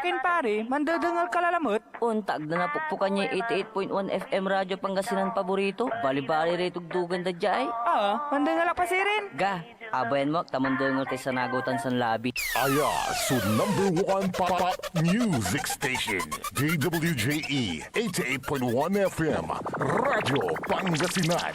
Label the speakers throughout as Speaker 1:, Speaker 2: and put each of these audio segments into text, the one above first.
Speaker 1: akin pare, mandadangal kalalamot.
Speaker 2: Untag na napukpukan niya 88.1 FM Radyo Pangasinan paborito. Bali-bali rito dugan da jay.
Speaker 1: Mandangal pa si rin.
Speaker 2: Ga, abayan mo, tamandangal tayo sa nagutan sa labi.
Speaker 3: Aya, so #1 pop music station. DWJE 88.1 FM. Radyo Pangasinan.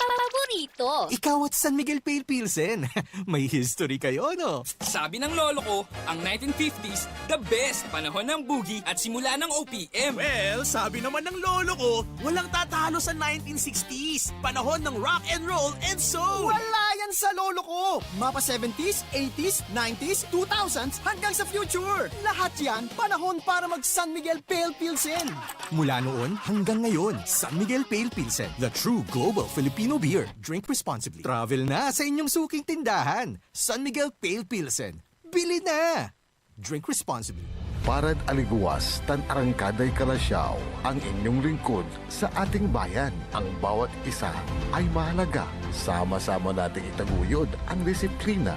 Speaker 4: Paborito.
Speaker 5: Ikaw at San Miguel Pale Pilsen. May history kayo, no?
Speaker 6: Sabi ng lolo ko, ang 1950s, the best panahon ng boogie at simula ng OPM.
Speaker 7: Well, sabi naman ng lolo ko, walang tatalo sa 1960s. Panahon ng rock and roll and soul.
Speaker 8: Wala yan sa lolo ko! Mapa 70s, 80s, 90s, 2000s, hanggang sa future. Lahat yan, panahon para mag San Miguel Pale Pilsen.
Speaker 5: Mula noon hanggang ngayon, San Miguel Pale Pilsen, the true global Filipino beer. Drink responsibly. Travel na sa inyong suking tindahan. San Miguel Pale Pilsen. Bili na! Drink responsibly.
Speaker 3: Parad aliguas, tan arangkaday kalasyaw, ang inyong lingkod sa ating bayan. Ang bawat isa ay mahalaga. Sama-sama nating itaguyod ang disiplina,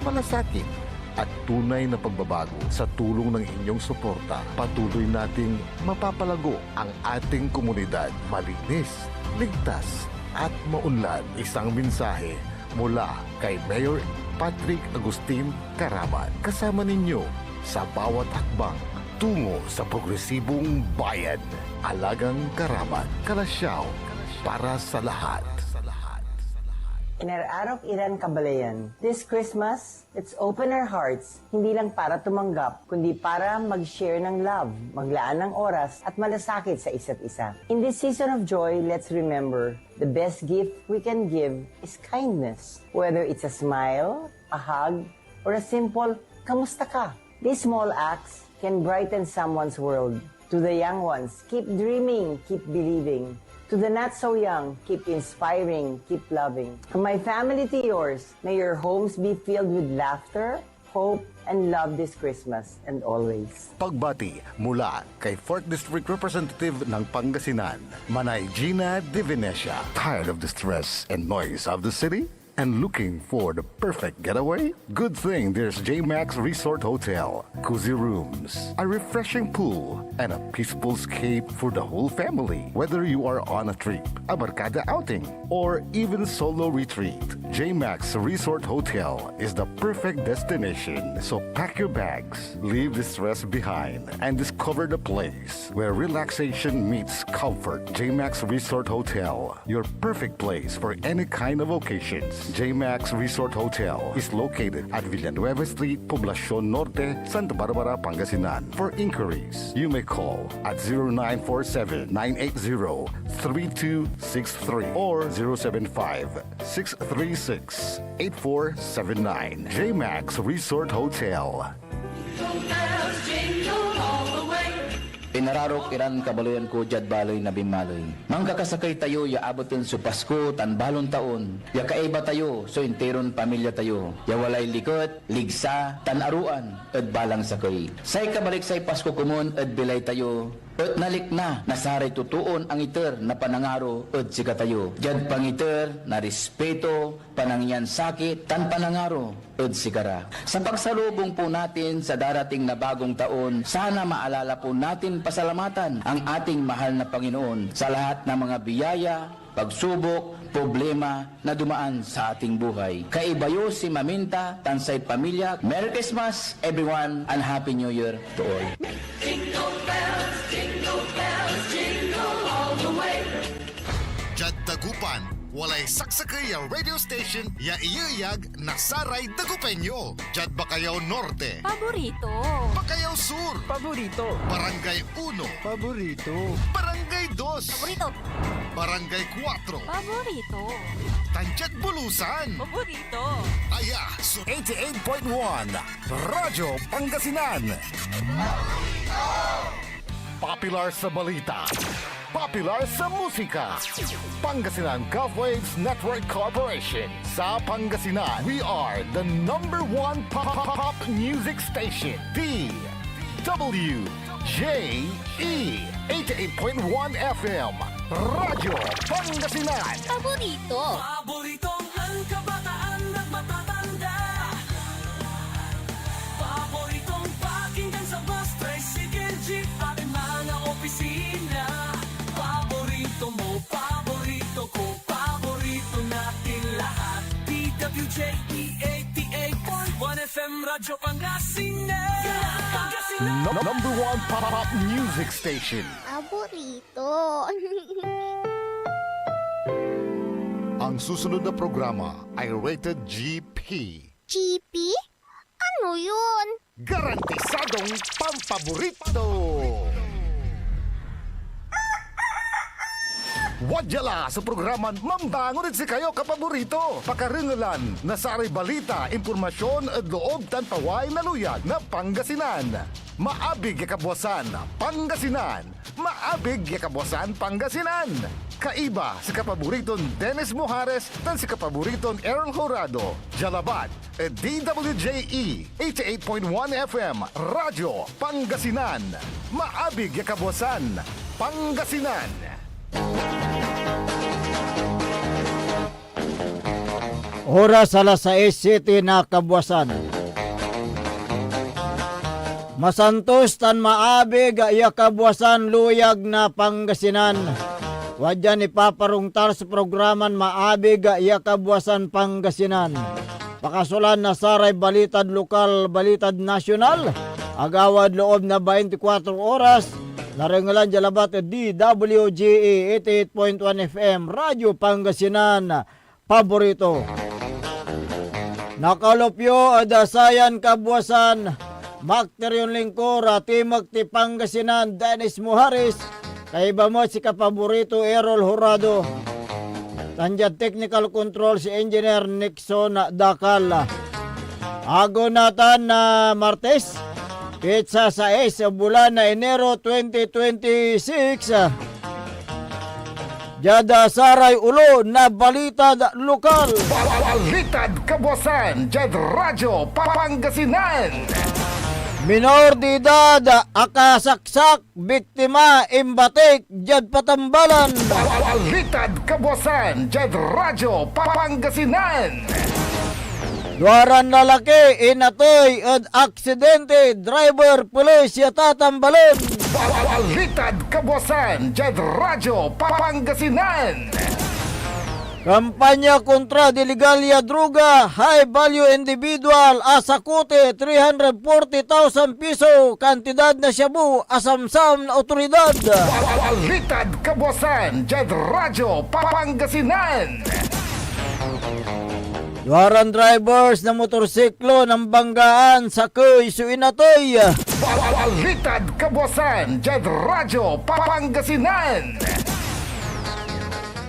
Speaker 3: malasakit, at tunay na pagbabago. Sa tulong ng inyong suporta, patuloy nating mapapalago ang ating komunidad. Malinis, ligtas, at maunlad. Isang mensahe mula kay Mayor Patrick Agustin Caraman. Kasama ninyo sa bawat hakbang tungo sa progresibong bayan. Alagang Caraman, Kalasyaw, para sa lahat.
Speaker 9: Inararok Iran Kabalayan. This Christmas, let's open our hearts, hindi lang para tumanggap, kundi para mag-share ng love, maglaan ng oras, at malasakit sa isa't isa. In this season of joy, let's remember, the best gift we can give is kindness. Whether it's a smile, a hug, or a simple, kamusta ka? These small acts can brighten someone's world. To the young ones, keep dreaming, keep believing. To the not so young, keep inspiring, keep loving. From my family to yours, may your homes be filled with laughter, hope, and love this Christmas and always.
Speaker 3: Pagbati mula kay 4th District Representative ng Pangasinan, Manay Gina De Venecia. Tired of the stress and noise of the city? And looking for the perfect getaway? Good thing there's J-Max Resort Hotel. Cozy rooms, a refreshing pool, and a peaceful escape for the whole family. Whether you are on a trip, a barkada outing, or even solo retreat, J-Max Resort Hotel is the perfect destination. So pack your bags, leave the stress behind, and discover the place where relaxation meets comfort. J-Max Resort Hotel, your perfect place for any kind of occasions. J-Max Resort Hotel is located at Villanueva Street, Poblacion Norte, Santa Barbara, Pangasinan. For inquiries, you may call at 0947-980-3263 or 075-636-8479. J-Max Resort Hotel.
Speaker 10: Pinararok Iran kabaloyan ko jad baloy na bimaloy. Mangkakasakay tayo ya abotin su Pasko tan balon taon. Ya kaiba tayo so interon pamilya tayo. Ya walay likot, ligsa, tan aruan ed balang sakay. Say kabalik say Pasko kumon ed bilay tayo. Ed nalik na nasaray tutuon ang iter na panangaro ed sika tayo. Jad pangiter na respeto, panangyan sakit, tan panangaro ed sikara. Sa pagsalubong po natin sa darating na bagong taon, sana maalala po natin pasalamatan ang ating mahal na Panginoon sa lahat ng mga biyaya, pagsubok, problema na dumaan sa ating buhay. Kaibayo si Maminta, Tansay Pamilya. Merry Christmas everyone and Happy New Year to all.
Speaker 11: Jingle bells, jingle bells, jingle all the way.
Speaker 12: Jad Dagupan, walay saksakay ang radio station ya iyayag na saray Dagupenyo. Jad Bacayao Norte.
Speaker 4: Paborito.
Speaker 12: Bacayao Sur.
Speaker 8: Paborito.
Speaker 12: Barangay 1.
Speaker 8: Paborito.
Speaker 12: Barangay 2.
Speaker 4: Paborito.
Speaker 12: Barangay 4.
Speaker 4: Paborito.
Speaker 12: Tanchat Bulusan.
Speaker 4: Paborito.
Speaker 12: Aya, so 88.1 Radyo Pangasinan.
Speaker 3: Popular sa balita, popular sa musika. Pangasinan Golfwaves Network Corporation. Sa Pangasinan, we are the #1 pop music station. DWJE 88.1 FM. Radyo Pangasinan.
Speaker 4: Paborito.
Speaker 11: Paboritong ang kabataan at matatanda. Paboritong pakinggan sa bus tricycle. DWJ88.1 FM Radyo Pangasinan.
Speaker 3: Number one pop music station.
Speaker 4: Paborito.
Speaker 12: Ang susunod na programa ay rated GP.
Speaker 4: GP? Ano yun?
Speaker 3: Garantisadong pampaborito. Wadyala sa programan Mambangon si kayo kapaborito. Pakaringalan na sa aray balita, impormasyon at loob tanpaway na luyag na Pangasinan. Maabig yakabwasan Pangasinan. Maabig yakabwasan Pangasinan. Kaiba si kapaboriton Dennis Mojares tan si kapaboriton Errol Horado. Jalabat at DWJE 88.1 FM Radyo Pangasinan. Maabig yakabwasan Pangasinan.
Speaker 13: Oras alas 6:07 na kabwasan. Masantos tan maabig iya kabwasan luyag na Pangasinan. Wadyan ipaparungtar sa programan maabig iya kabwasan Pangasinan. Pakasulan na saray balitad lokal, balitad nasyonal. Agawad loob na 24 oras. Narengalan jalabat DWJE 88.1 FM Radyo Pangasinan. Paborito. Nakalopyo adasayan kabwasan. Makteryon lingkor Timog ti Pangasinan Dennis Mojares. Kaiba mo si kapaborito Errol Horado. Tanjad technical control si Engineer Nixon Dakal. Ago natan na Martes. Pizza sa bulan na Enero 2026. Jada saray ulo na balita lokal.
Speaker 3: Balitad kabwasan Jad Radyo Pangasinan.
Speaker 13: Minor de edad akasaksak biktima imbatik Jad Patambalan.
Speaker 3: Balitad kabwasan Jad Radyo Pangasinan.
Speaker 13: Duaran lalaki inatoy at aksidente driver pulis yata tambalon.
Speaker 3: Balitad kabwasan Jad Radyo Pangasinan.
Speaker 13: Kampanya kontra diligalya droga, high value individual asakute 340,000 piso, kantidad na shabu asamsam na otoridad.
Speaker 3: Balitad kabwasan Jad Radyo Pangasinan.
Speaker 13: Duaran drivers na motorsiklo ng banggaan sa Kuy Suinatoy.
Speaker 3: Balitad kabwasan Jad Radyo Pangasinan.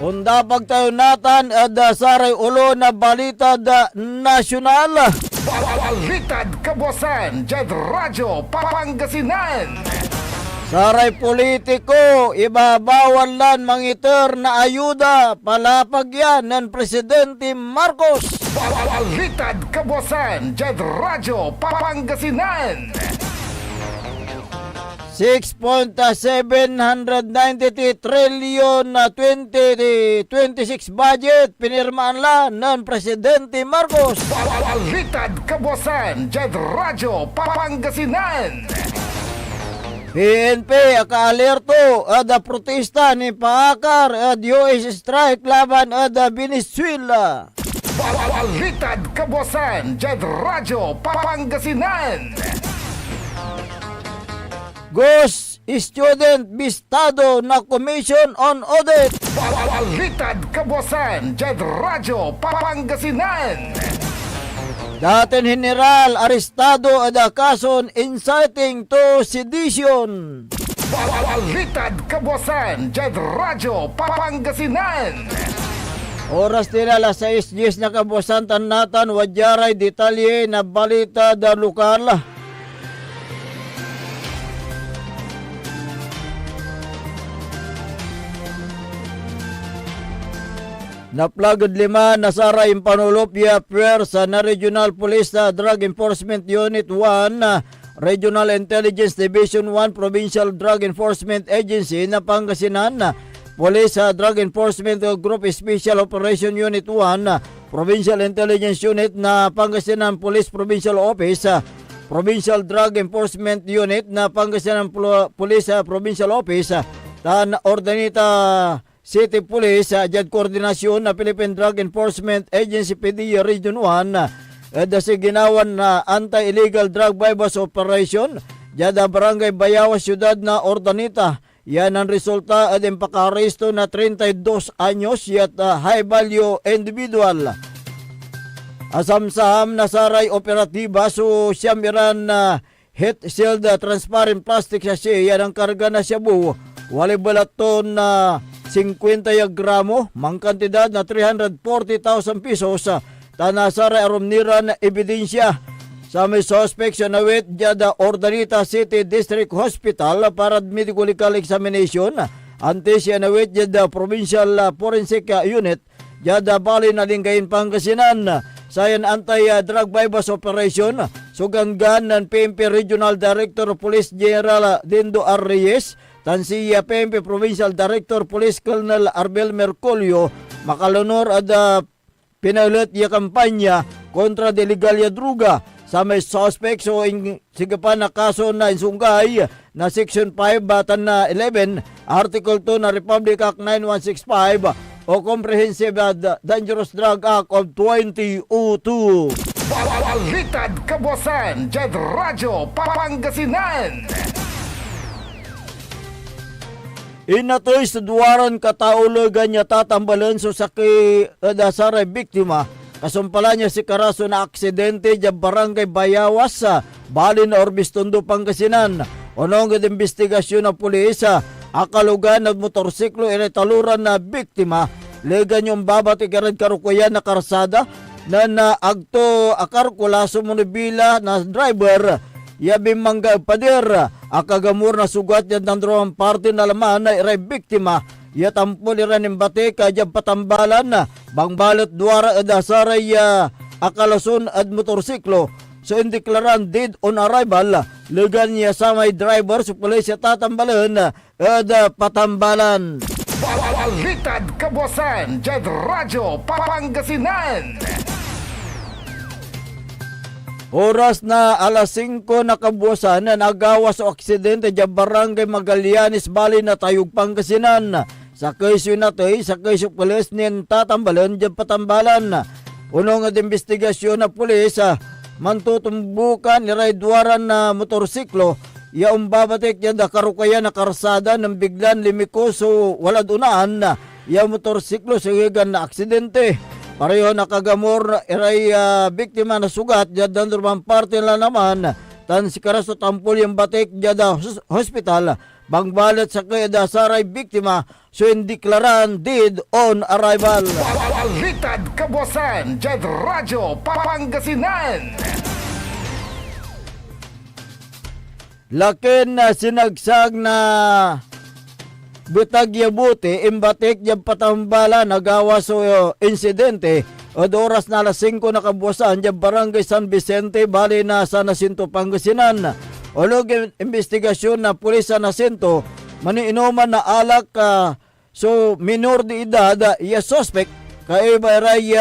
Speaker 13: Unda pagtayunatan at saray ulo na balita nasyonal.
Speaker 3: Balitad kabwasan Jad Radyo Pangasinan.
Speaker 13: Saray politiko, ibabawal lan mangiter na ayuda palapagyan ng Presidente Marcos.
Speaker 3: Balitad kabwasan Jad Radyo Pangasinan.
Speaker 13: 6.793 trillion na 2026 budget pinirmaan lan ng Presidente Marcos.
Speaker 3: Balitad kabwasan Jad Radyo Pangasinan.
Speaker 13: PNP akaalerto ada protesta ni Paakar at US strike laban ada Venezuela.
Speaker 3: Balitad kabwasan Jad Radyo Pangasinan.
Speaker 13: Ghost student bistado na Commission on Audit.
Speaker 3: Balitad kabwasan Jad Radyo Pangasinan.
Speaker 13: Dating general arestado ada kason inciting to sedition.
Speaker 3: Balitad kabwasan Jad Radyo Pangasinan.
Speaker 13: Oras nila alas 6:10 na kabwasan tanatan wadyaray detalye na balita da lokal. Naplagod 5 nasara impanulopya pwersa na Regional Police Drug Enforcement Unit 1, Regional Intelligence Division 1, Provincial Drug Enforcement Agency na Pangasinan, Police Drug Enforcement Group Special Operation Unit 1, Provincial Intelligence Unit na Pangasinan Police Provincial Office, Provincial Drug Enforcement Unit na Pangasinan Police Provincial Office, tan Ordanita City Police, dyan koordinasyon na Philippine Drug Enforcement Agency PDEA Region 1, dasi ginawan na anti-illegal drug bypass operation, dyan barangay Bayawas, syudad na Ordanita. Yan ang resulta at pagka-aresto na 32 anyos yat high value individual. Asam-saham na saray operatiba so siyam iran heat shield transparent plastic sachet. Yan ang karga na Shabu. Wali balaton na 50 gramo, mang kantidad na 340,000 pesos. Tanasaray aromnira na ebidensya. Sa may suspect sa nawit jada Ordanita City District Hospital para medical examination. Ante siya nawit jada Provincial Forensic Unit jada bali na Lingayen, Pangasinan. Sayan anti-drug bypass operation. Suganggan ng PNP Regional Director Police General Dindo R. Reyes. Tansiya PNP Provincial Director Police Colonel Arbel Mercolio. Makalunor at pinaulit ya kampanya kontra de illegal ya druga. Sa may suspect so sige pa na kaso na insungay na Section 5 Batan na 11 Article 2 na Republic Act 9165 o Comprehensive Dangerous Drug Act of 2002.
Speaker 3: Balitad Kabosan, Jed Radyo Pangasinan.
Speaker 13: Inatoy sa duwaran kataulogan niya tatambalan so sa kay dasaray biktima. Kasumpala niya si Karaso na aksidente dyan barangay Bayawas sa Bali na Orbistondo, Pangasinan. Unong investigasyon ng pulis akalugan ng motorsiklo initaluran na biktima. Legan yung babatigaran karukuyan na karsada na naagto akarkula sumunibila na driver. Yabi mangga pader akagamur na sugat yan ng dalawang parte na laman na iray biktima. Yatampol iran ng bate kaya patambalan na bangbalot duwara dasaray akalason at motorsiklo. So indiklaran dead on arrival. Lugan niya sa may driver sa pulisya tatambalan at patambalan.
Speaker 3: Balitad Kabosan, Jed Radyo Pangasinan.
Speaker 13: Oras na alas 5 na kabuwasan na nagawas o aksidente dyan barangay Magallanes, Bali na Tayug, Pangasinan. Sa kaisyo na to, sa kaisyo pulis niyan tatambalan dyan patambalan. Unong at investigasyon na pulis, mantutumbukan niray duwaran na motorsiklo. Yaong babatik yan da karukayan na karsada ng biglan limiko so walad unaan na yaong motorsiklo sa higan na aksidente. Pareho nakagamor iray biktima na sugat dyan dandurman parte na naman tan si Karaso tampol yung batik dyan da hospital. Bangbalat sa kaya saray biktima so indiklaran dead on arrival.
Speaker 3: Balitad Kabosan, Jed Radyo Pangasinan.
Speaker 13: Lakin na sinagsag na bitag yabuti imbatik yung patambala nagawa so insidente o oras na alas 5 na kabuwasan dyan barangay San Vicente, Bali na San Jacinto, Pangasinan. Olog investigasyon na pulis sa Jacinto maniinuman na alak so minor de edad iya suspect kay baray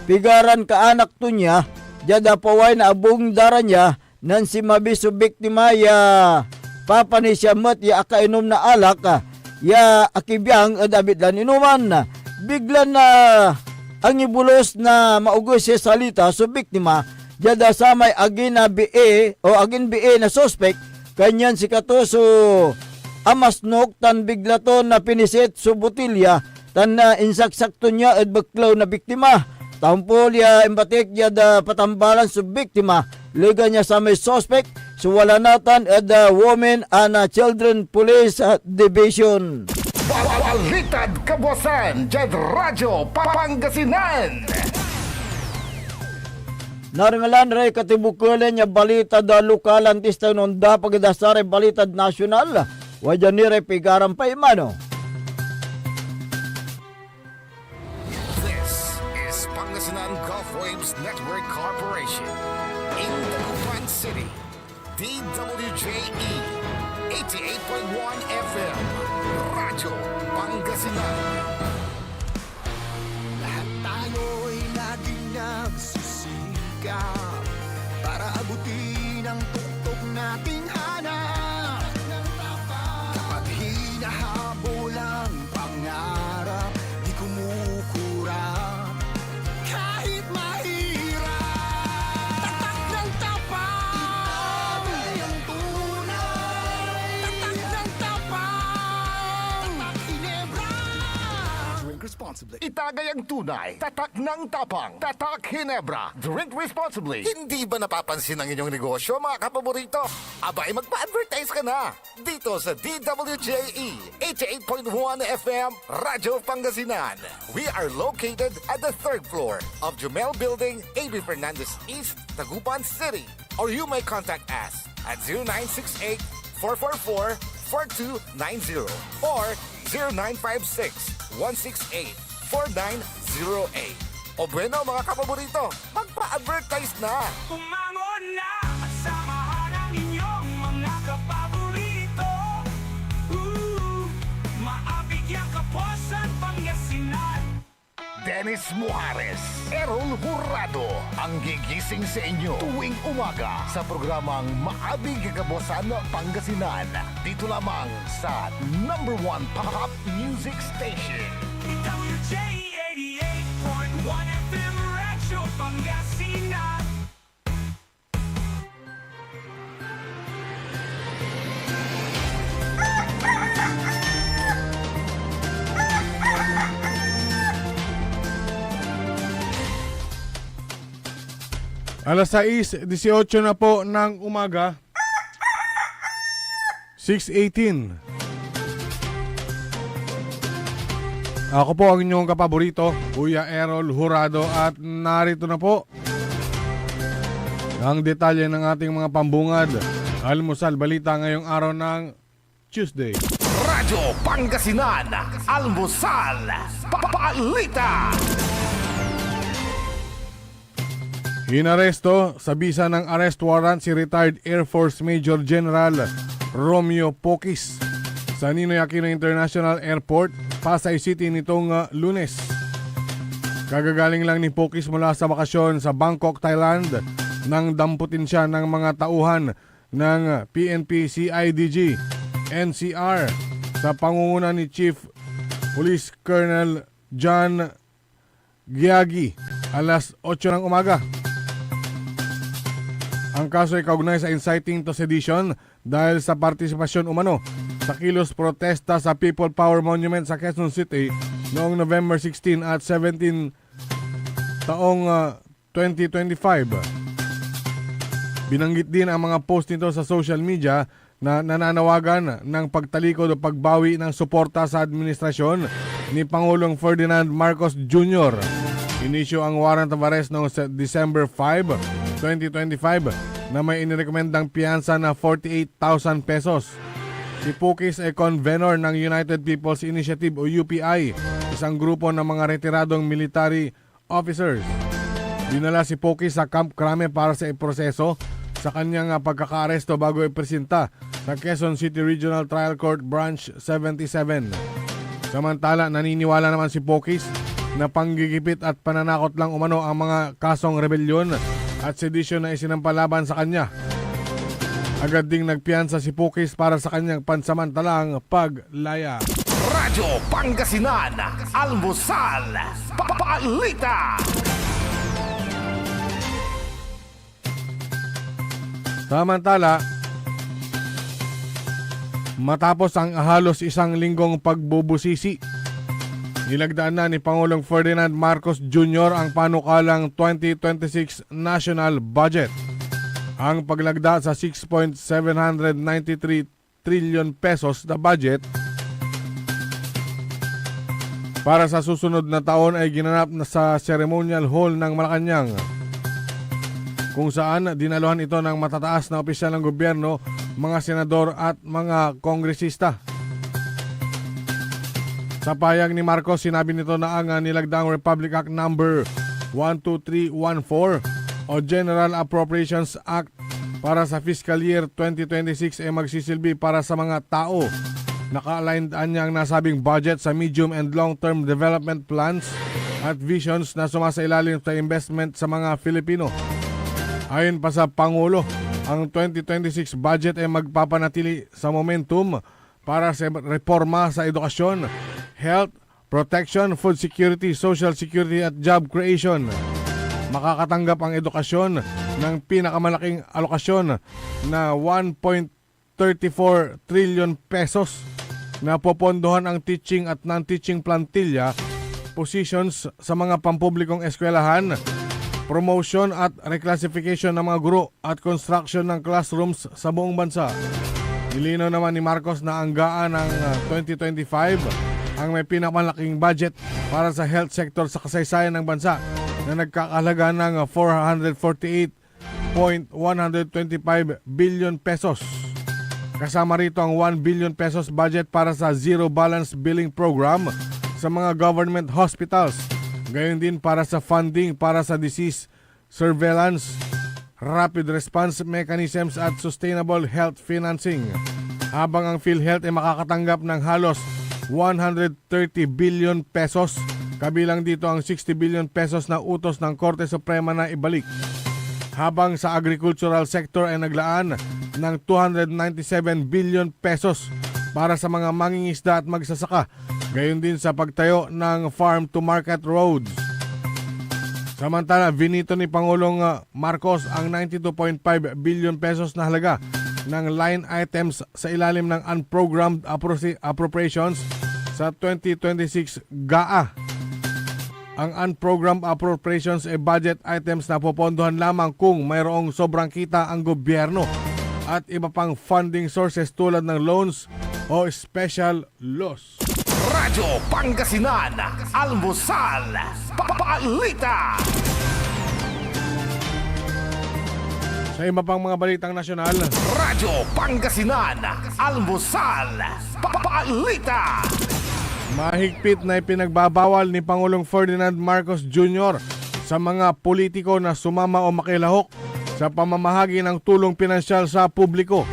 Speaker 13: pigaran ka anak to niya jada paway na abong dara niya nan si mabiso biktima ya papa ni siya mat ya akainom na alak ya akibiyang David lan inuman biglan na ang ibulos na maugos siya salita so biktima jada samay agin na BA o agin BA na suspect kanyan si katoso amasnok tan biglaton na pinisit so botilya tan na insaksakto niya at baklaw na biktima tampol ya imbatik jada patambalan so biktima liga niya sa may suspect so wala natan at the Women and Children Police Division.
Speaker 3: Balitad Kabosan, Jed Radyo Pangasinan.
Speaker 13: Naringalan ray katibukulan niya balita da lokal antista nunda pagdasare balitad nasyonal. Wajan ni ray pigaran pa imano.
Speaker 12: This is Pangasinan Gulf Waves Network Corporation. In Dagupan City, DWJE 88.1 FM, Radyo Pangasinan.
Speaker 8: Lahat tayo'y laging nagsisikap para abutin ang tuktok nating hanap. Kapag hinahabol ang pangarap
Speaker 3: Drink responsibly. Itagay ang tunay. Tatak ng tapang. Tatak Ginebra. Drink responsibly. Hindi ba napapansin ang inyong negosyo, mga kapaborito? Abay, magpa-advertise ka na. Dito sa DWJE 88.1 FM, Radyo Pangasinan. We are located at the 3rd floor of Jumel Building, A.B. Fernandez East, Tagupan City. Or you may contact us at 0968-444-4290 or 0956-168-4908. O bueno, mga kapaborito, magpa-advertise na!
Speaker 11: Umangon na at samahan ang inyong mga kapaborito. Maabigyan kapusan Pangasinan.
Speaker 3: Dennis Muhares, Errol Hurado, ang gigising sa inyo tuwing umaga sa programang Maabig Kagabosan Pangasinan. Dito lamang sa number 1 pop music station.
Speaker 11: WJ 88.1 FM Radyo Pangasinan.
Speaker 14: Alas 6:18 na po ng umaga. 6:18. Ako po ang inyong kapaborito, Kuya Errol Hurado, at narito na po ang detalye ng ating mga pambungad. Almusal balita ngayong araw ng Tuesday.
Speaker 3: Radyo Pangasinan, Almusal, Balita.
Speaker 14: Inaresto sa bisa ng arrest warrant si retired Air Force Major General Romeo Poquis sa Ninoy Aquino International Airport, Pasay City nitong Lunes. Kagagaling lang ni Poquis mula sa bakasyon sa Bangkok, Thailand nang damputin siya ng mga tauhan ng PNP CIDG NCR sa pangunguna ni Chief Police Colonel John Giagi alas 8 ng umaga. Ang kaso ay kaugnay sa inciting to sedition dahil sa partisipasyon umano sa kilos protesta sa People Power Monument sa Quezon City noong November 16 at 17 taong 2025. Binanggit din ang mga post nito sa social media na nananawagan ng pagtalikod o pagbawi ng suporta sa administrasyon ni Pangulong Ferdinand Marcos Jr. Inisyo ang warrant of arrest noong December 5, 2025 na may inirekomendang piyansa na 48,000 pesos. Si Poquis ay convenor ng United People's Initiative o UPI, isang grupo ng mga retiradong military officers. Dinala si Poquis sa Camp Crame para sa proseso sa kanyang pagkakaaresto bago ipresenta sa Quezon City Regional Trial Court Branch 77. Samantala, naniniwala naman si Poquis na panggigipit at pananakot lang umano ang mga kasong rebelyon at sedisyon na isinampalaban sa kanya. Agad ding nagpiyansa si Poquis para sa kanyang pansamantalang paglaya.
Speaker 3: Radyo Pangasinan, Almusal, Balita.
Speaker 14: Samantala, matapos ang halos isang linggong pagbubusisi, nilagdaan na ni Pangulong Ferdinand Marcos Jr. ang panukalang 2026 National Budget. Ang paglagda sa 6.793 trillion pesos na budget para sa susunod na taon ay ginanap na sa Ceremonial Hall ng Malacanang, kung saan dinaluhan ito ng matataas na opisyal ng gobyerno, mga senador at mga kongresista. Sa payag ni Marcos, sinabi nito na ang nilagdaang Republic Act No. 12314 o General Appropriations Act para sa fiscal year 2026 ay magsisilbi para sa mga tao. Naka-aligned niya ang nasabing budget sa medium and long-term development plans at visions na sumasailalim sa investment sa mga Filipino. Ayon pa sa Pangulo, ang 2026 budget ay magpapanatili sa momentum para sa reforma sa edukasyon, health, protection, food security, social security at job creation. Makakatanggap ang edukasyon ng pinakamalaking alokasyon na 1.34 trillion pesos na popondohan ang teaching at non-teaching plantilla positions sa mga pampublikong eskwelahan, promotion at reclassification ng mga guro at construction ng classrooms sa buong bansa. Nilinaw naman ni Marcos na ang GAA ng 2025 ang may pinakamalaking budget para sa health sector sa kasaysayan ng bansa na nagkakahalaga ng 448.125 billion pesos. Kasama rito ang 1 billion pesos budget para sa Zero Balance Billing Program sa mga government hospitals. Gayon din para sa funding para sa disease surveillance, rapid response mechanisms at sustainable health financing. Habang ang PhilHealth ay makakatanggap ng halos 130 billion pesos, kabilang dito ang 60 billion pesos na utos ng Korte Suprema na ibalik. Habang sa agricultural sector ay naglaan ng 297 billion pesos para sa mga mangingisda at magsasaka, gayon din sa pagtayo ng farm-to-market roads. Samantala, vinito ni Pangulong Marcos ang 92.5 billion pesos na halaga ng line items sa ilalim ng unprogrammed appropriations sa 2026 GAA. Ang unprogrammed appropriations ay budget items na popondohan lamang kung mayroong sobrang kita ang gobyerno at iba pang funding sources tulad ng loans o special laws.
Speaker 11: Radyo Pangasinan, Almusal, Balita.
Speaker 14: Sa iba pang mga balitang nasyonal,
Speaker 11: Radyo Pangasinan, Almusal, Balita.
Speaker 14: mahigpit na ipinagbabawal ni Pangulong Ferdinand Marcos Jr. sa mga politiko na sumama o makilahok sa pamamahagi ng tulong pinansyal sa publiko.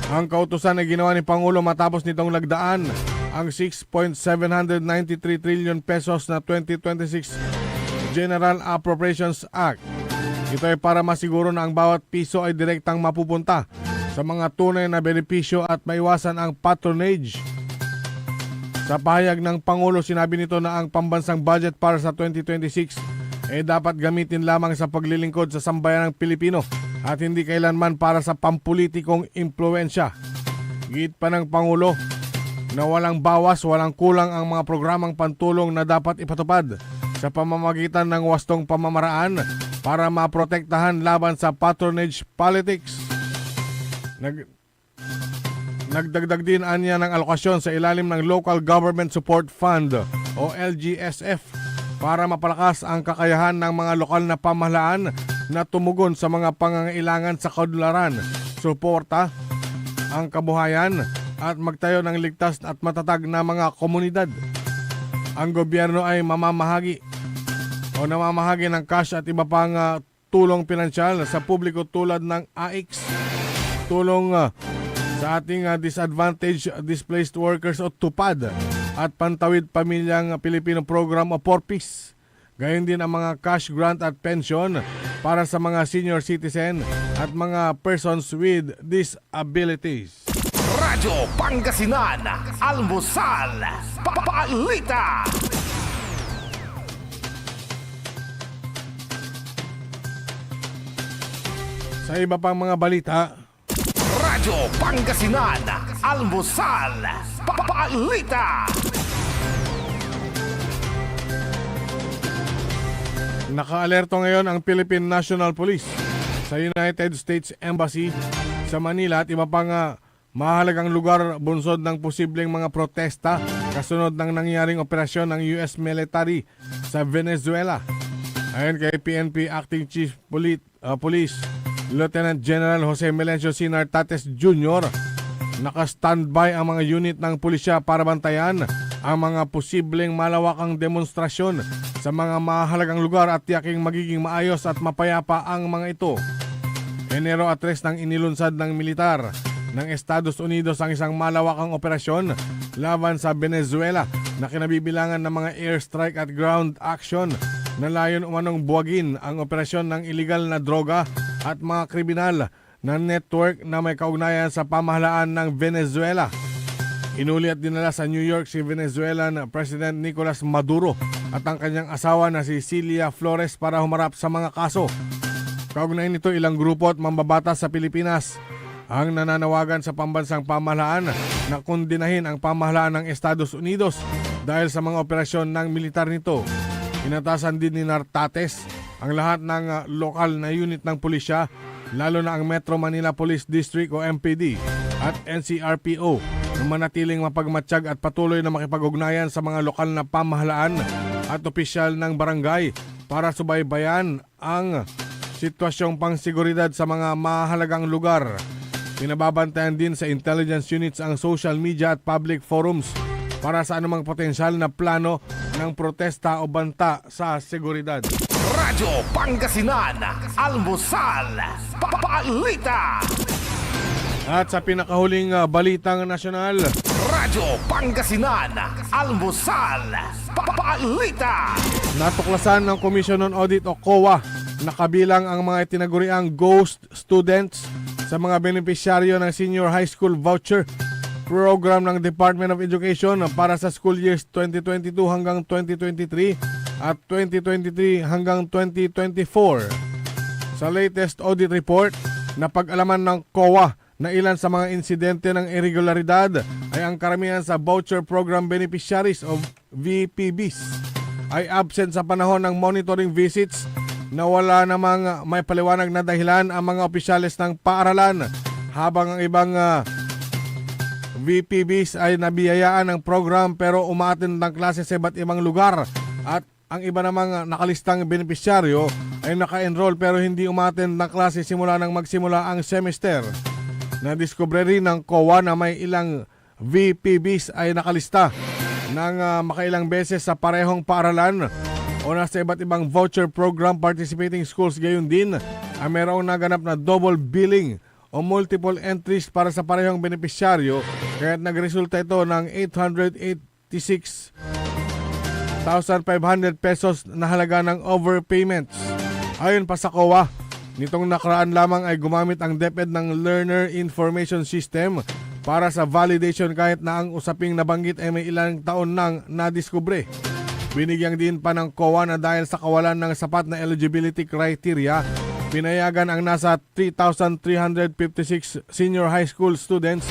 Speaker 14: Ang kautusan ay ginawa ni Pangulo matapos nitong lagdaan ang 6.793 trillion pesos na 2026 General Appropriations Act. Ito ay para masiguro na ang bawat piso ay direktang mapupunta sa mga tunay na benepisyo at maiwasan ang patronage. Sa pahayag ng Pangulo, sinabi nito na ang pambansang budget para sa 2026 ay dapat gamitin lamang sa paglilingkod sa sambayanang Pilipino at hindi kailanman para sa pampulitikong impluensya. Git pa ng Pangulo na walang bawas, walang kulang ang mga programang pantulong na dapat ipatupad sa pamamagitan ng wastong pamamaraan para maprotektahan laban sa patronage politics. Nagdagdag din anya ng alokasyon sa ilalim ng Local Government Support Fund o LGSF para mapalakas ang kakayahan ng mga lokal na pamahalaan na tumugon sa mga pangangailangan sa kaunlaran, suporta, ang kabuhayan at magtayo ng ligtas at matatag na mga komunidad. Ang gobyerno ay namamahagi ng cash at iba pang tulong pinansyal sa publiko tulad ng AIX, tulong sa ating disadvantaged displaced workers o TUPAD at Pantawid Pamilyang Pilipino Program o PORPIS. Gayon din ang mga cash grant at pension para sa mga senior citizen at mga persons with disabilities.
Speaker 11: Radyo Pangasinan, Almusal, Balita.
Speaker 14: Sa iba pang mga balita,
Speaker 11: Radyo Pangasinan, Almusal, Balita.
Speaker 14: nakaalerto ngayon ang Philippine National Police sa United States Embassy sa Manila at iba pang mahalagang lugar bunsod ng posibleng mga protesta kasunod ng nangyaring operasyon ng US military sa Venezuela. Ayon kay PNP Acting Chief Police Lieutenant General Jose Melencio C. Nartates Jr., naka-standby ang mga unit ng pulisya para bantayan ang mga posibleng malawakang demonstrasyon sa mga mahalagang lugar at tiyaking magiging maayos at mapayapa ang mga ito. Enero 3 nang inilunsad ng militar ng Estados Unidos ang isang malawakang operasyon laban sa Venezuela na kinabibilangan ng mga airstrike at ground action na layon umanong buwagin ang operasyon ng iligal na droga at mga kriminal na network na may kaugnayan sa pamahalaan ng Venezuela. Inuli at dinala sa New York si Venezuelan President Nicolas Maduro at ang kanyang asawa na si Cilia Flores para humarap sa mga kaso. Kaugnay nito, ilang grupo at mambabatas sa Pilipinas ang nananawagan sa pambansang pamahalaan na kondinahin ang pamahalaan ng Estados Unidos dahil sa mga operasyon ng militar nito. Inatasan din ni Nartates ang lahat ng lokal na unit ng pulisya, lalo na ang Metro Manila Police District o MPD at NCRPO na manatiling mapagmatsyag at patuloy na makipag-ugnayan sa mga lokal na pamahalaan at opisyal ng barangay para subaybayan ang sitwasyong pangseguridad sa mga mahalagang lugar. Pinababantayan din sa intelligence units ang social media at public forums para sa anumang potensyal na plano ng protesta o banta sa seguridad.
Speaker 12: Radyo Pangasinan, Almusal, Balita.
Speaker 14: At sa pinakahuling balitang nasyonal,
Speaker 12: Radyo Pangasinan, Almusal, Balita.
Speaker 14: natuklasan ng Commission on Audit o COA na kabilang ang mga itinaguriang ghost students sa mga benepisyaryo ng Senior High School Voucher Program ng Department of Education para sa school years 2022 hanggang 2023 at 2023 hanggang 2024. Sa latest audit report, napag-alaman ng COA na ilan sa mga insidente ng irregularidad ay ang karamihan sa Voucher Program Beneficiaries o VPBs ay absent sa panahon ng monitoring visits na wala namang may paliwanag na dahilan ang mga opisyales ng paaralan, habang ang ibang VPBs ay nabiyayaan ng program pero umaattend ng klase sa iba't ibang lugar, at ang iba namang nakalistang benepisyaryo ay naka-enroll pero hindi umaattend ng klase simula nang magsimula ang semester. Nadiskubre rin ng COA na may ilang VPBs ay nakalista ng makailang beses sa parehong paaralan o nasa iba't ibang voucher program participating schools. Gayon din ay mayroong naganap na double billing o multiple entries para sa parehong benepisyaryo, kaya nagresulta ito ng 886,500 pesos na halaga ng overpayments. Ayon pa sa COA, nitong nakaraan lamang ay gumamit ang DepEd ng Learner Information System para sa validation kahit na ang usaping nabanggit ay may ilang taon nang nadiskubre. Binigyan din pa ng COA na dahil sa kawalan ng sapat na eligibility criteria, pinayagan ang nasa 3,356 senior high school students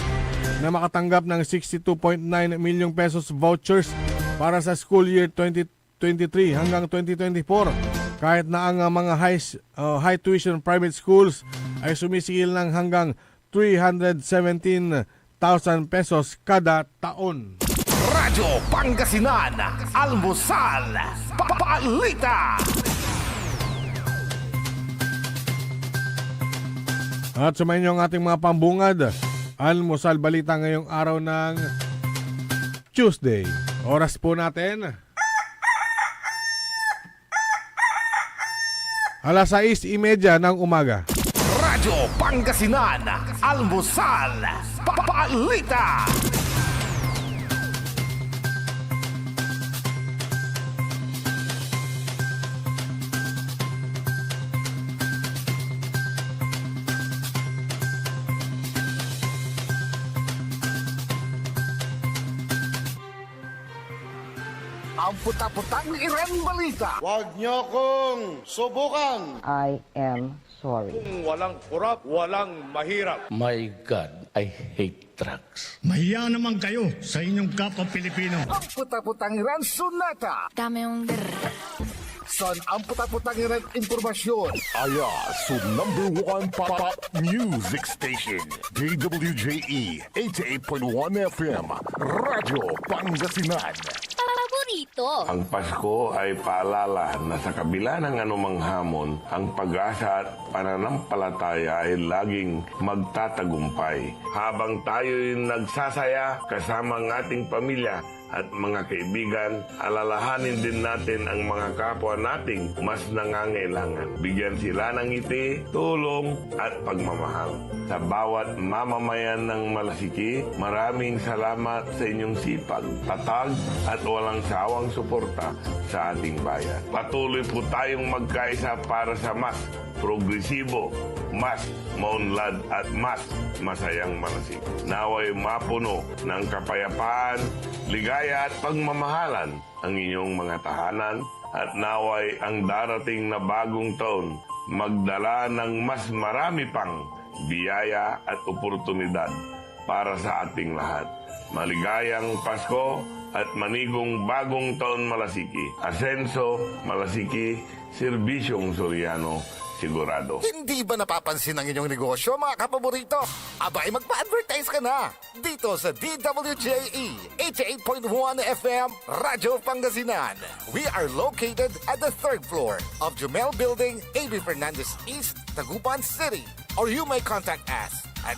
Speaker 14: na makatanggap ng 62.9 milyong pesos vouchers para sa school year 2023 hanggang 2024, kahit na ang mga high tuition private schools ay sumisigil ng hanggang 317,000 pesos kada taon.
Speaker 12: Radyo Pangasinan, Almusal, Balita.
Speaker 14: At sumayin niyo ang ating mga pambungad. Almusal Balita ngayong araw ng Tuesday. Oras po natin 6:30 ng umaga.
Speaker 12: Radyo Pangasinan, Almusal, Balita. Ang puta-putang Iren Balita.
Speaker 15: Huwag niyo kong subukan.
Speaker 9: I am sorry.
Speaker 15: Kung walang kurap, walang mahirap.
Speaker 10: My God, I hate drugs.
Speaker 16: Mahiya naman kayo sa inyong kapwa Pilipino.
Speaker 12: Ang puta-putang Iren Sunata.
Speaker 4: Dame yung
Speaker 12: San ang puta-putang Iren Impormasyon. Aya sa #1 pop music station. DWJE 88.1 FM. Radyo Pangasinan.
Speaker 4: Paborito.
Speaker 17: Ang Pasko ay paalala na sa kabila ng anumang hamon, ang pag-asa at pananampalataya ay laging magtatagumpay. Habang tayo'y nagsasaya kasama ang ating pamilya at mga kaibigan, alalahanin din natin ang mga kapwa nating mas nangangailangan. Bigyan sila ng ngiti, tulong at pagmamahal. Sa bawat mamamayan ng Malasiki, maraming salamat sa inyong sipag, tatag at walang sawang suporta sa ating bayan. Patuloy po tayong magkaisa para sa mas progresibo, mas maunlad at mas masayang Malasiki. Naway mapuno ng kapayapaan, ligaya at pagmamahalan ang inyong mga tahanan, at naway ang darating na bagong taon magdala ng mas marami pang biyaya at oportunidad para sa ating lahat. Maligayang Pasko at manigong bagong taon Malasiki. Asenso, Malasiki, Serbisyong Soriano, sigurado.
Speaker 3: Hindi ba napapansin ang inyong negosyo, mga kapaborito? Abay, magpa-advertise ka na dito sa DWJE 88.1 FM Radyo Pangasinan. We are located at the 3rd floor of Jumel Building, A.B. Fernandez East, Tagupan City. Or you may contact us at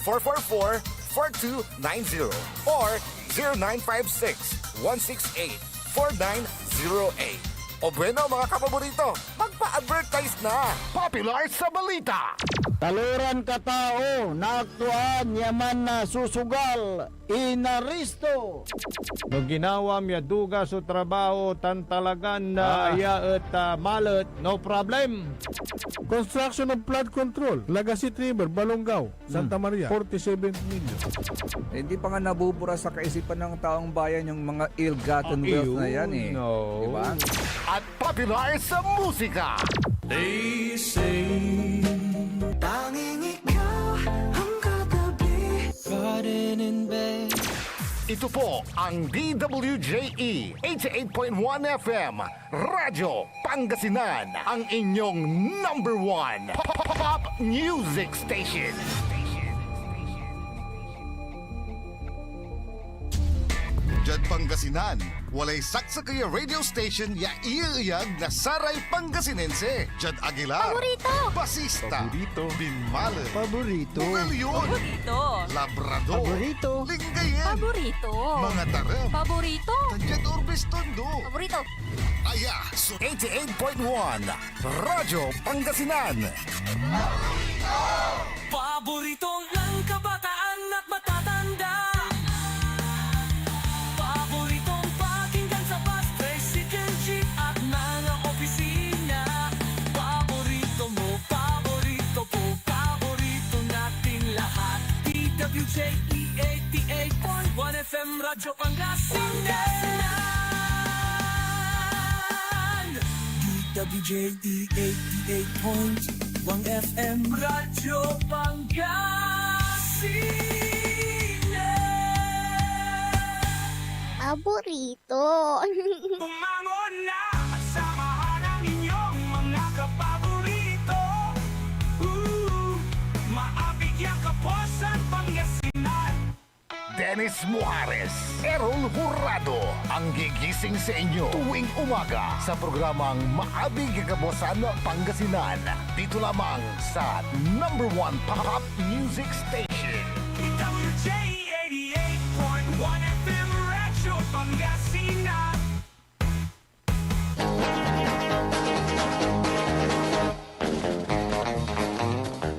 Speaker 3: 0968-444-4290 or 0956-168-4908. O bueno mga kapaborito, magpa-advertise na! Popular sa balita!
Speaker 13: Taluran katao na aktuan yaman na susugal inaristo.
Speaker 14: No ginawa miya duga sa trabaho tan talagan na iya at malet, no problem. Construction of flood control, Lagasit River, Balongaw, Santa Maria, 47 million.
Speaker 1: Hindi pa nga nabubura sa kaisipan ng taong bayan yung mga ill-gotten wealth na yan eh.
Speaker 14: No.
Speaker 1: Diba?
Speaker 3: At popular sa musika!
Speaker 11: They say tanging ikaw ang katabi, riding in bed.
Speaker 3: Ito po ang DWJE 88.1 FM Radyo Pangasinan, ang inyong number 1 pop music station. Jad Pangasinan, walay saksakaya radio station ya iiyag na saray Pangasinense. Jad Aguilar,
Speaker 4: Paborito.
Speaker 3: Basista,
Speaker 14: Paborito.
Speaker 3: Binmale,
Speaker 8: Paborito.
Speaker 3: Bugalyon,
Speaker 4: Paborito.
Speaker 3: Labrador,
Speaker 8: Paborito.
Speaker 3: Lingayen,
Speaker 4: Paborito.
Speaker 3: mga tarem,
Speaker 4: Paborito.
Speaker 3: Jad Orbes Tondo.
Speaker 4: Paborito.
Speaker 3: Aya, so 88.1 Radyo Pangasinan.
Speaker 11: Paborito ng kabataan at matatanda. Paboritong pakinggan sa bus, tricycle, jeep at mga opisina. Paborito mo, paborito ko, paborito nating lahat. DWJE 88.1 FM Radyo Pangasinan. DWJE 88.1 FM Radyo Pangasinan.
Speaker 4: Paborito.
Speaker 11: Bumangon na, samahan ang inyong mga kapaborito. Maabigyan kapusan Pangasinan.
Speaker 3: Dennis Muhares, Errol Hurado, ang gigising sa inyo tuwing umaga sa programang Maabig Kabosan Pangasinan. Dito lamang sa number 1 pop music station.
Speaker 11: DWJE 88.1 FM Radyo Pangasinan.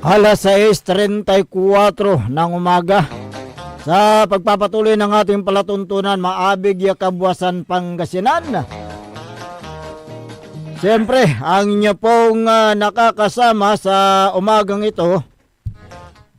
Speaker 13: Alas 6:34 ng umaga. Sa pagpapatuloy ng ating palatuntunan, Maabig ya Kabuwasan Pangasinan. Siyempre, ang inyo pong nakakasama sa umagang ito.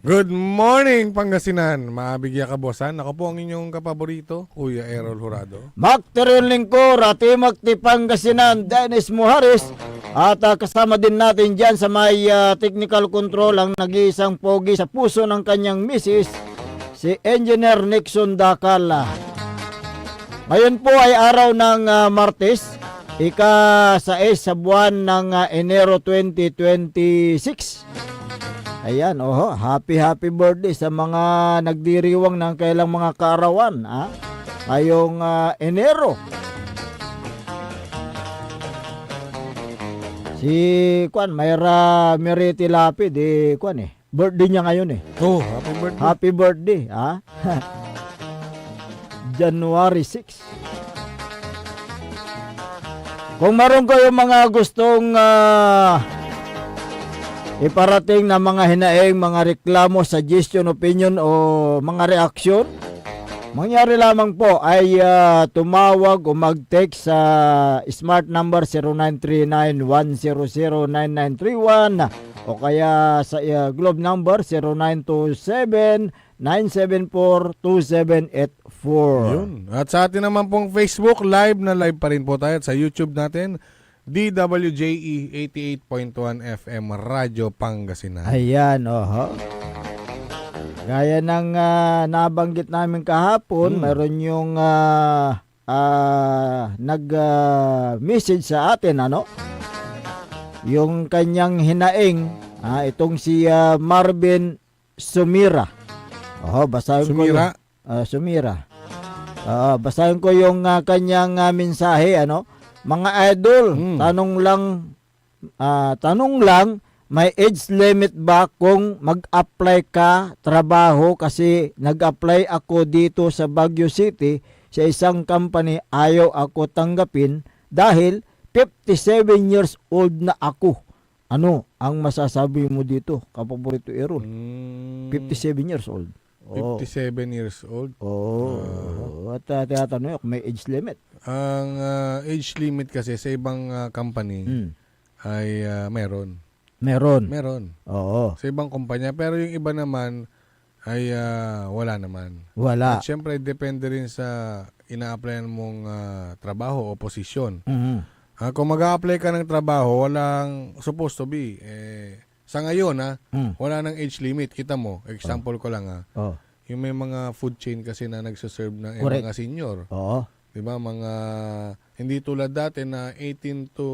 Speaker 14: Good morning, Pangasinan. Maabig ya kabosan. Ako po ang inyong kapaborito, Kuya Errol Hurado.
Speaker 13: Makterion Lingkor, Atimak ti Pangasinan, Dennis Muhares. At kasama din natin dyan sa may technical control ang nag-iisang pogi sa puso ng kanyang misis, si Engineer Nixon Dakala. Ngayon po ay araw ng Martes, ika-6 sa buwan ng Enero 2026. Ayan, happy birthday sa mga nagdiriwang ng kailang mga kaarawan, ngayong Enero. Si Mayra Meriti Lapid, birthday niya ngayon
Speaker 14: Oh, happy birthday.
Speaker 13: Happy birthday, January 6. Kung meron kayong mga gustong iparating na mga hinaing, mga reklamo, suggestion, opinion o mga reaksyon, mangyari lamang po ay tumawag o mag-text sa smart number 0939-100-9931 o kaya sa globe number 0927-974-2784.
Speaker 14: Yun. At sa atin naman pong Facebook, live pa rin po tayo. At sa YouTube natin, DWJE 88.1 FM Radyo Pangasinan.
Speaker 13: Ayan, Gaya ng nabanggit namin kahapon, mayroon yung nag-message sa atin, ano? Yung kanyang hinaing, itong si Marvin Sumira. Basahin
Speaker 14: Sumira?
Speaker 13: ko yung, Sumira. Basahin ko yung kanyang mensahe, ano? Mga idol, tanong lang, may age limit ba kung mag-apply ka trabaho? Kasi nag-apply ako dito sa Baguio City sa isang company, ayaw ako tanggapin dahil 57 years old na ako. Ano ang masasabi mo dito, kapaborito Errol? 57 years old.
Speaker 14: 57 years old.
Speaker 13: At tinatanong ako, may age limit.
Speaker 14: Ang age limit kasi sa ibang company ay meron.
Speaker 13: Meron. Oo.
Speaker 14: Sa ibang kumpanya. Pero yung iba naman ay wala naman.
Speaker 13: Wala.
Speaker 14: At syempre, depende rin sa ina-applyan mong trabaho o posisyon. Kung mag-a-apply ka ng trabaho, walang supposed to be. Sa ngayon, wala nang age limit. Kita mo, example ko lang yung may mga food chain kasi na nagsaserve ng mga senior.
Speaker 13: Oo.
Speaker 14: Diba, mga, hindi tulad dati na 18 to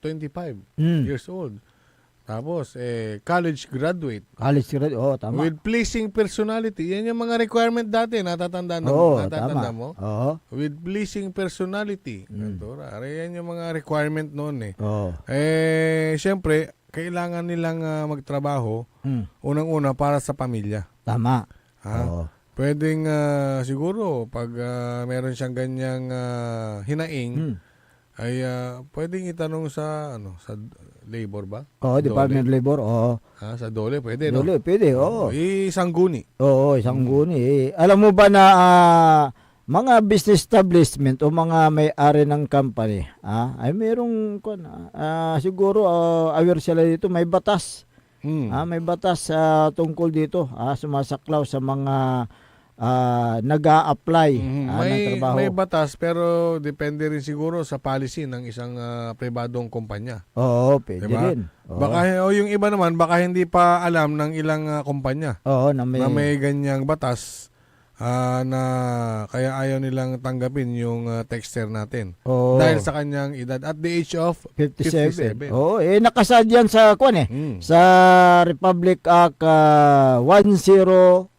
Speaker 14: 25 years old. Tapos, college graduate.
Speaker 13: Tama.
Speaker 14: With pleasing personality. Yan yung mga requirement dati. Natatandaan mo?
Speaker 13: Oo.
Speaker 14: With pleasing personality. Yan yung mga requirement noon syempre, kailangan nilang magtrabaho unang-una para sa pamilya.
Speaker 13: Tama.
Speaker 14: Pwedeng siguro pag meron siyang ganyang hinaing ay pwedeng itanong sa sa labor ba?
Speaker 13: Department of Labor.
Speaker 14: Sa DOLE pwede,
Speaker 13: DOLE, pwede.
Speaker 14: Isang guni.
Speaker 13: Isang guni. Alam mo ba na mga business establishment o mga may-ari ng company, ay merong siguro aware sila dito, may batas. May batas tungkol dito, sumasaklaw sa mga nag-a-apply ng trabaho.
Speaker 14: May batas pero depende rin siguro sa policy ng isang pribadong kumpanya.
Speaker 13: Oo, pwede rin.
Speaker 14: Baka yung iba naman baka hindi pa alam ng ilang kumpanya
Speaker 13: na
Speaker 14: may ganyang batas. Na kaya ayaw nilang tanggapin yung texter natin. Dahil sa kanyang edad at the age of 57.
Speaker 13: Nakasad yan sa sa Republic Act 10911.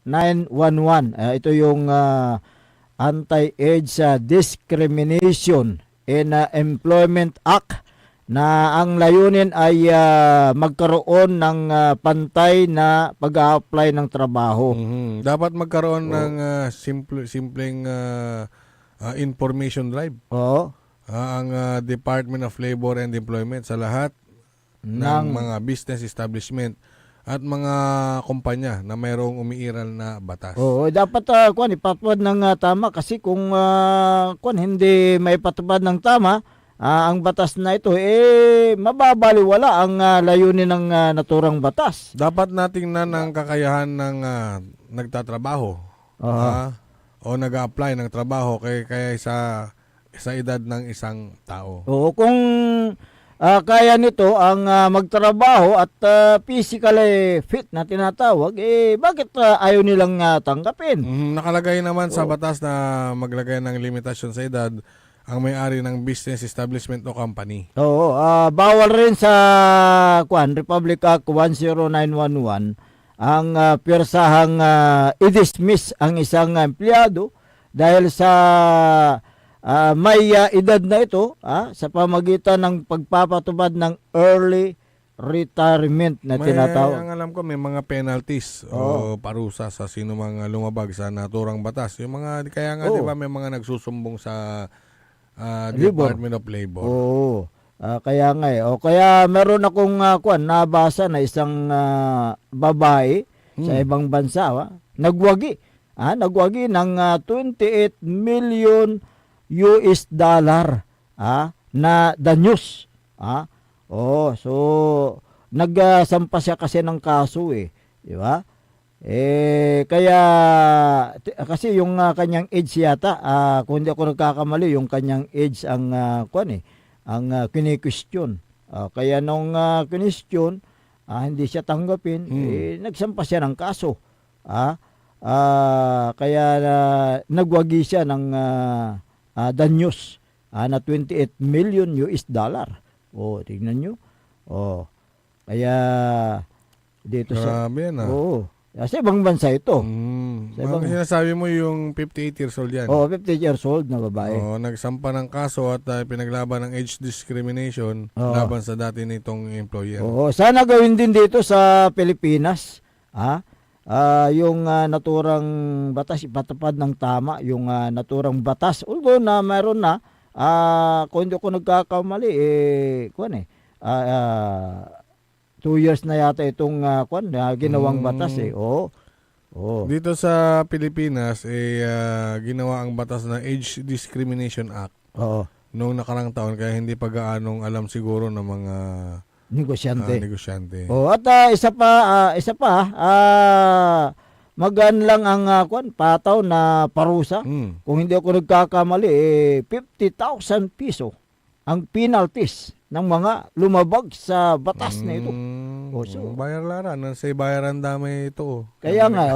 Speaker 13: Ito yung Anti-Age Discrimination in Employment Act, na ang layunin ay magkaroon ng pantay na pag-a-apply ng trabaho.
Speaker 14: Dapat magkaroon ng simpleng information drive. Ang Department of Labor and Employment sa lahat ng mga business establishment at mga kumpanya na mayroong umiiral na batas.
Speaker 13: Dapat ipatupad ng tama, kasi kung hindi may patupad ng tama, ang batas na ito, mababaliwala ang layunin ng naturang batas.
Speaker 14: Dapat natingnan ang kakayahan ng nagtatrabaho o nag-a-apply ng trabaho kaya sa edad ng isang tao.
Speaker 13: Kung kaya nito ang magtrabaho at physically fit na tinatawag, bakit ayaw nilang tanggapin?
Speaker 14: Nakalagay naman sa batas na maglagay ng limitasyon sa edad ang may-ari ng business establishment o company.
Speaker 13: Bawal rin sa Republic Act 10911 ang pirsahang i-dismiss ang isang empleyado dahil sa may edad na ito sa pamagitan ng pagpapatupad ng early retirement na tinatawag.
Speaker 14: Ang alam ko may mga penalties o parusa sa sino mga lumabag sa naturang batas. Yung mga kaya nga 'di ba may mga nagsusumbong sa Department of Labor.
Speaker 13: Kaya nga kaya meron akong nabasa na isang babae sa ibang bansa, nagwagi ng 28 million US dollar na danyos. So nagsampa siya kasi ng kaso di ba? Kaya kasi yung kanyang age yata, kung hindi ako nagkakamali, yung kanyang age ang ang kini-question. Kaya nung question, hindi siya tanggapin, nagsampa siya ng kaso. Kaya nagwagi siya ng danyos na 28 million US dollar. Tingnan nyo. Kaya dito
Speaker 14: Grabe yan,
Speaker 13: sa ibang bansa ito.
Speaker 14: Sinasabi mo yung 58 years old yan.
Speaker 13: 58 years old na babae.
Speaker 14: Nagsampa ng kaso at pinaglaban ng age discrimination laban sa dati nitong employer.
Speaker 13: Sana gawin din dito sa Pilipinas. Yung naturang batas ipatupad ng tama, yung naturang batas. Although na mayroon na, kung hindi ako nagkakamali, 2 years na yata itong ginawang batas
Speaker 14: Dito sa Pilipinas ginawa ang batas na Age Discrimination Act. Noong nakarang taon, kaya hindi pa gaanong alam siguro ng mga
Speaker 13: negosyante. At isa pa, magaan lang ang pataw na parusa. Kung hindi ako nagkakamali, 50,000 piso ang penalties ng mga lumabag sa batas na ito.
Speaker 14: Bayar lara, nasa bayaran dami ito.
Speaker 13: Kaya nga,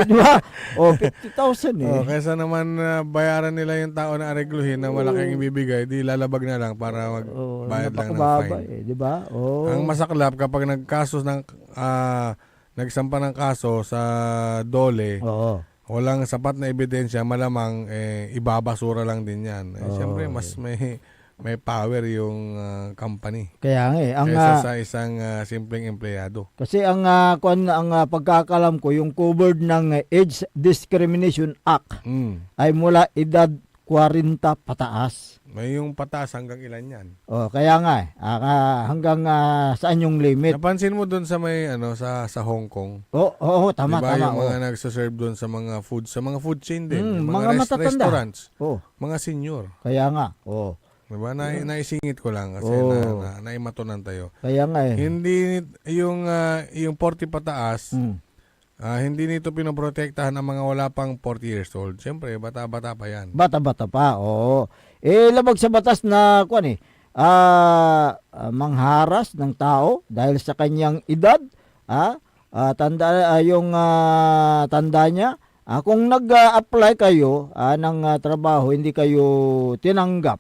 Speaker 13: di ba? 50,000
Speaker 14: kaysa naman bayaran nila yung tao na aregluhin na malaking ibibigay, di lalabag na lang para magbayad lang ng fine.
Speaker 13: Di ba?
Speaker 14: Ang masaklap kapag nagsampa ng kaso sa DOLE, walang sapat na ebidensya, malamang ibabasura lang din yan. Siyempre, mas may power yung company.
Speaker 13: Kaya nga
Speaker 14: kaysa sa isang simpleng empleyado.
Speaker 13: Kasi ang pagkakalam ko, yung covered ng Age Discrimination Act ay mula edad 40 pataas.
Speaker 14: May yung pataas hanggang ilan yan?
Speaker 13: Kaya nga hanggang saan yung limit?
Speaker 14: Napansin mo doon sa may sa Hong Kong?
Speaker 13: Tama,
Speaker 14: diba,
Speaker 13: tama.
Speaker 14: Yung mga nagsaserve doon sa mga food chain din,
Speaker 13: mga matatanda.
Speaker 14: Restaurants, mga senior.
Speaker 13: Kaya nga,
Speaker 14: diba? Naisingit ko lang kasi naimatunan tayo.
Speaker 13: Kaya nga
Speaker 14: Hindi yung 40 pataas, hindi nito pinoprotektahan ang mga wala pang 40 years old. Siyempre, bata-bata pa yan.
Speaker 13: Bata-bata pa, labag sa batas na mangharas ng tao dahil sa kanyang edad, tanda niya. Kung nag-apply kayo ng trabaho, hindi kayo tinanggap.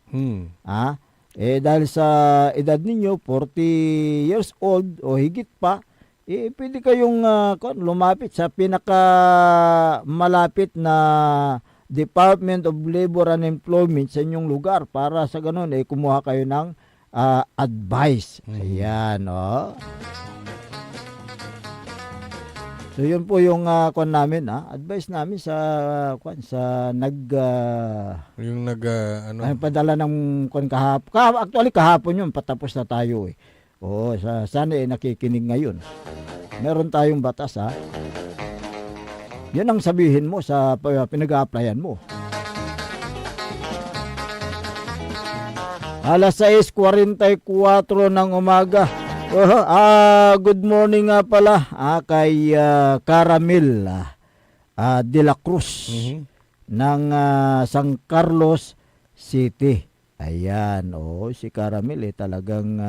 Speaker 13: Dahil sa edad ninyo, 40 years old o higit pa, pwede kayong lumapit sa pinakamalapit na Department of Labor and Employment sa inyong lugar para sa ganun kumuha kayo ng advice. Ayan, So yun po yung namin, advice namin sa padala ng kahapon. Actually kahapon yun, patapos na tayo sana nakikinig ngayon. Meron tayong batas Yan ang sabihin mo sa pinag-a-applyan mo. Alas 6:44 ng umaga. Good morning nga pala kay Caramel de la Cruz ng San Carlos City. Ayan, si Caramel talagang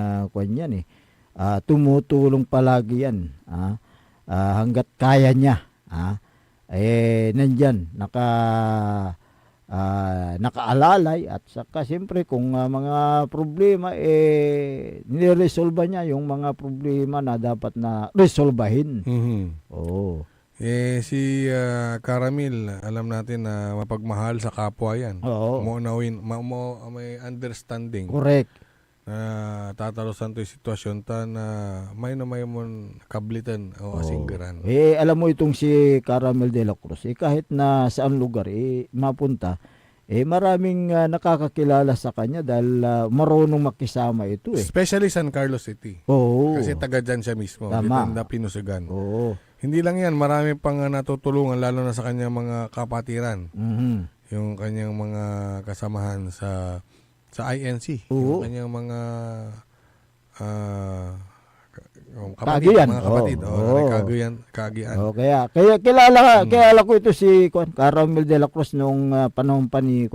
Speaker 13: tumutulong palagi yan. Hanggat kaya niya. Nandyan, nakaalalay at saka siyempre kung mga problema niresolba niya yung mga problema na dapat na resolbahin.
Speaker 14: Si Caramel, alam natin na mapagmahal sa kapwa yan. May understanding.
Speaker 13: Correct.
Speaker 14: Tatalusan to yung sitwasyon na may mon kablitan o asinggaran.
Speaker 13: Alam mo itong si Caramel de la Cruz, kahit na saan lugar mapunta, maraming nakakakilala sa kanya dahil marunong makisama ito.
Speaker 14: Especially San Carlos City. Kasi taga dyan siya mismo.
Speaker 13: Tama.
Speaker 14: Pinusugan. Hindi lang yan, marami pang natutulungan lalo na sa kanyang mga kapatiran. Yung kanyang mga kasamahan sa INC. Yung kanyang mga kapatid, mga kapatid. Kagian.
Speaker 13: Kaya kilala ko ito si Caramel de la Cruz nung panahon pa ni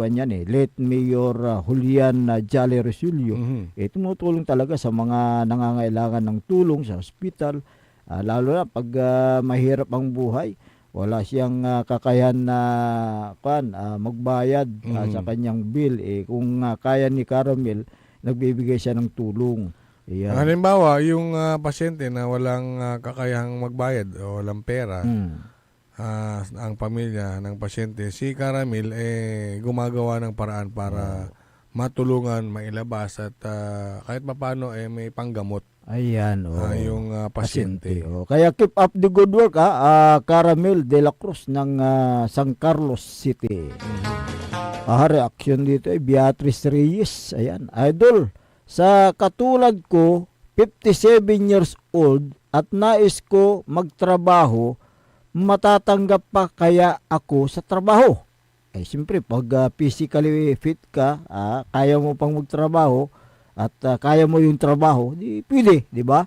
Speaker 13: late Mayor Julian Jolly Rosillo. Tumutulong talaga sa mga nangangailangan ng tulong sa hospital, lalo na pag mahirap ang buhay. wala siyang kakayahan na magbayad sa kanyang bill. Kung kaya ni Caramel, nagbibigay siya ng tulong. Ayan.
Speaker 14: Halimbawa, yung pasyente na walang kakayahang magbayad o walang pera, ang pamilya ng pasyente, si Caramel gumagawa ng paraan para matulungan, mailabas at kahit papaano may panggamot.
Speaker 13: Ayan,
Speaker 14: yung pasyente.
Speaker 13: Kaya keep up the good work, Caramel de la Cruz ng San Carlos City. Reaction dito ay Beatrice Reyes. Ayan, idol. Sa katulad ko, 57 years old at nais ko magtrabaho, matatanggap pa kaya ako sa trabaho? Siyempre, pag physically fit ka, kaya mo pang magtrabaho, at kaya mo yung trabaho, di pwede, di ba?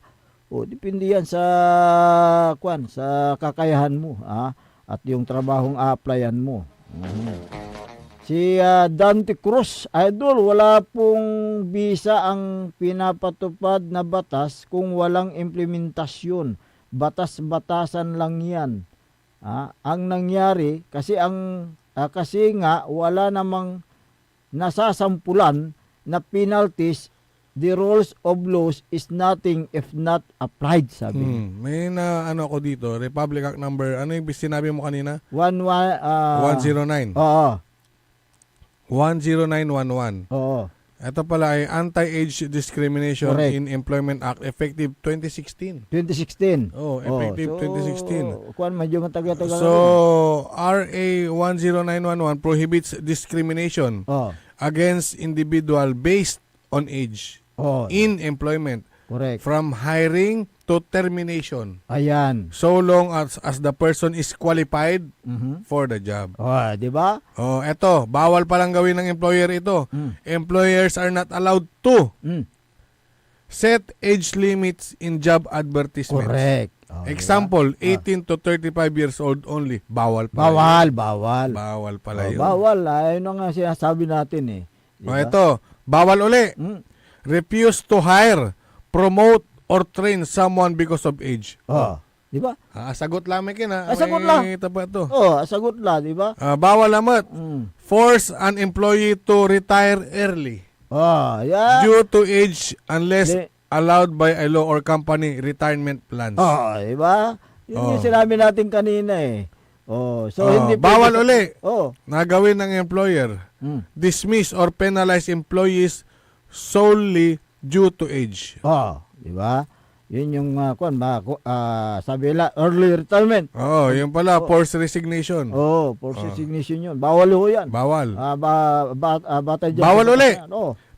Speaker 13: Depende yan sa kakayahan mo, at yung trabahong a-applyan mo. Si Dante Cruz, idol, wala pong visa ang pinapatupad na batas kung walang implementasyon. Batas-batasan lang yan. Ang nangyari, kasi nga wala namang nasasampulan na penalties, the rules of laws is nothing if not applied, sabi.
Speaker 14: May ako dito, Republic Act number, ano yung sinabi mo kanina?
Speaker 13: 109.
Speaker 14: 10911.
Speaker 13: Oo.
Speaker 14: Ito pala ay Anti-Age Discrimination
Speaker 13: Correct.
Speaker 14: in Employment Act, effective 2016.
Speaker 13: 2016.
Speaker 14: Effective 2016.
Speaker 13: Medyo matagal-tagal.
Speaker 14: So, RA 10911 prohibits discrimination against individual based on age in employment.
Speaker 13: Correct.
Speaker 14: From hiring to termination.
Speaker 13: Ayan.
Speaker 14: So long as the person is qualified for the job.
Speaker 13: Di ba?
Speaker 14: Eto, bawal palang gawin ng employer ito. Employers are not allowed to set age limits in job advertisements.
Speaker 13: Correct.
Speaker 14: Example, 18 to 35 years old only. Bawal pala.
Speaker 13: Bawal.
Speaker 14: Bawal pala yun.
Speaker 13: Bawal. Ayun nga sinasabi natin Diba?
Speaker 14: Ito, bawal uli. Refuse to hire, promote, or train someone because of age.
Speaker 13: Di ba?
Speaker 14: Sagot lang may
Speaker 13: sagot lang. Sagot lang, di ba?
Speaker 14: Bawal amat. Force an employee to retire early. Due to age unless allowed by a law or company retirement plans.
Speaker 13: Di ba? Yun yung sinabi natin kanina so hindi
Speaker 14: bawal uli. Nagawin ng employer. Dismiss or penalize employees solely due to age.
Speaker 13: Di ba? Yun yung sabi nila, early retirement.
Speaker 14: Yun pala, forced resignation.
Speaker 13: Forced resignation yun. Bawal ho yan.
Speaker 14: Bawal.
Speaker 13: Bawal
Speaker 14: uli.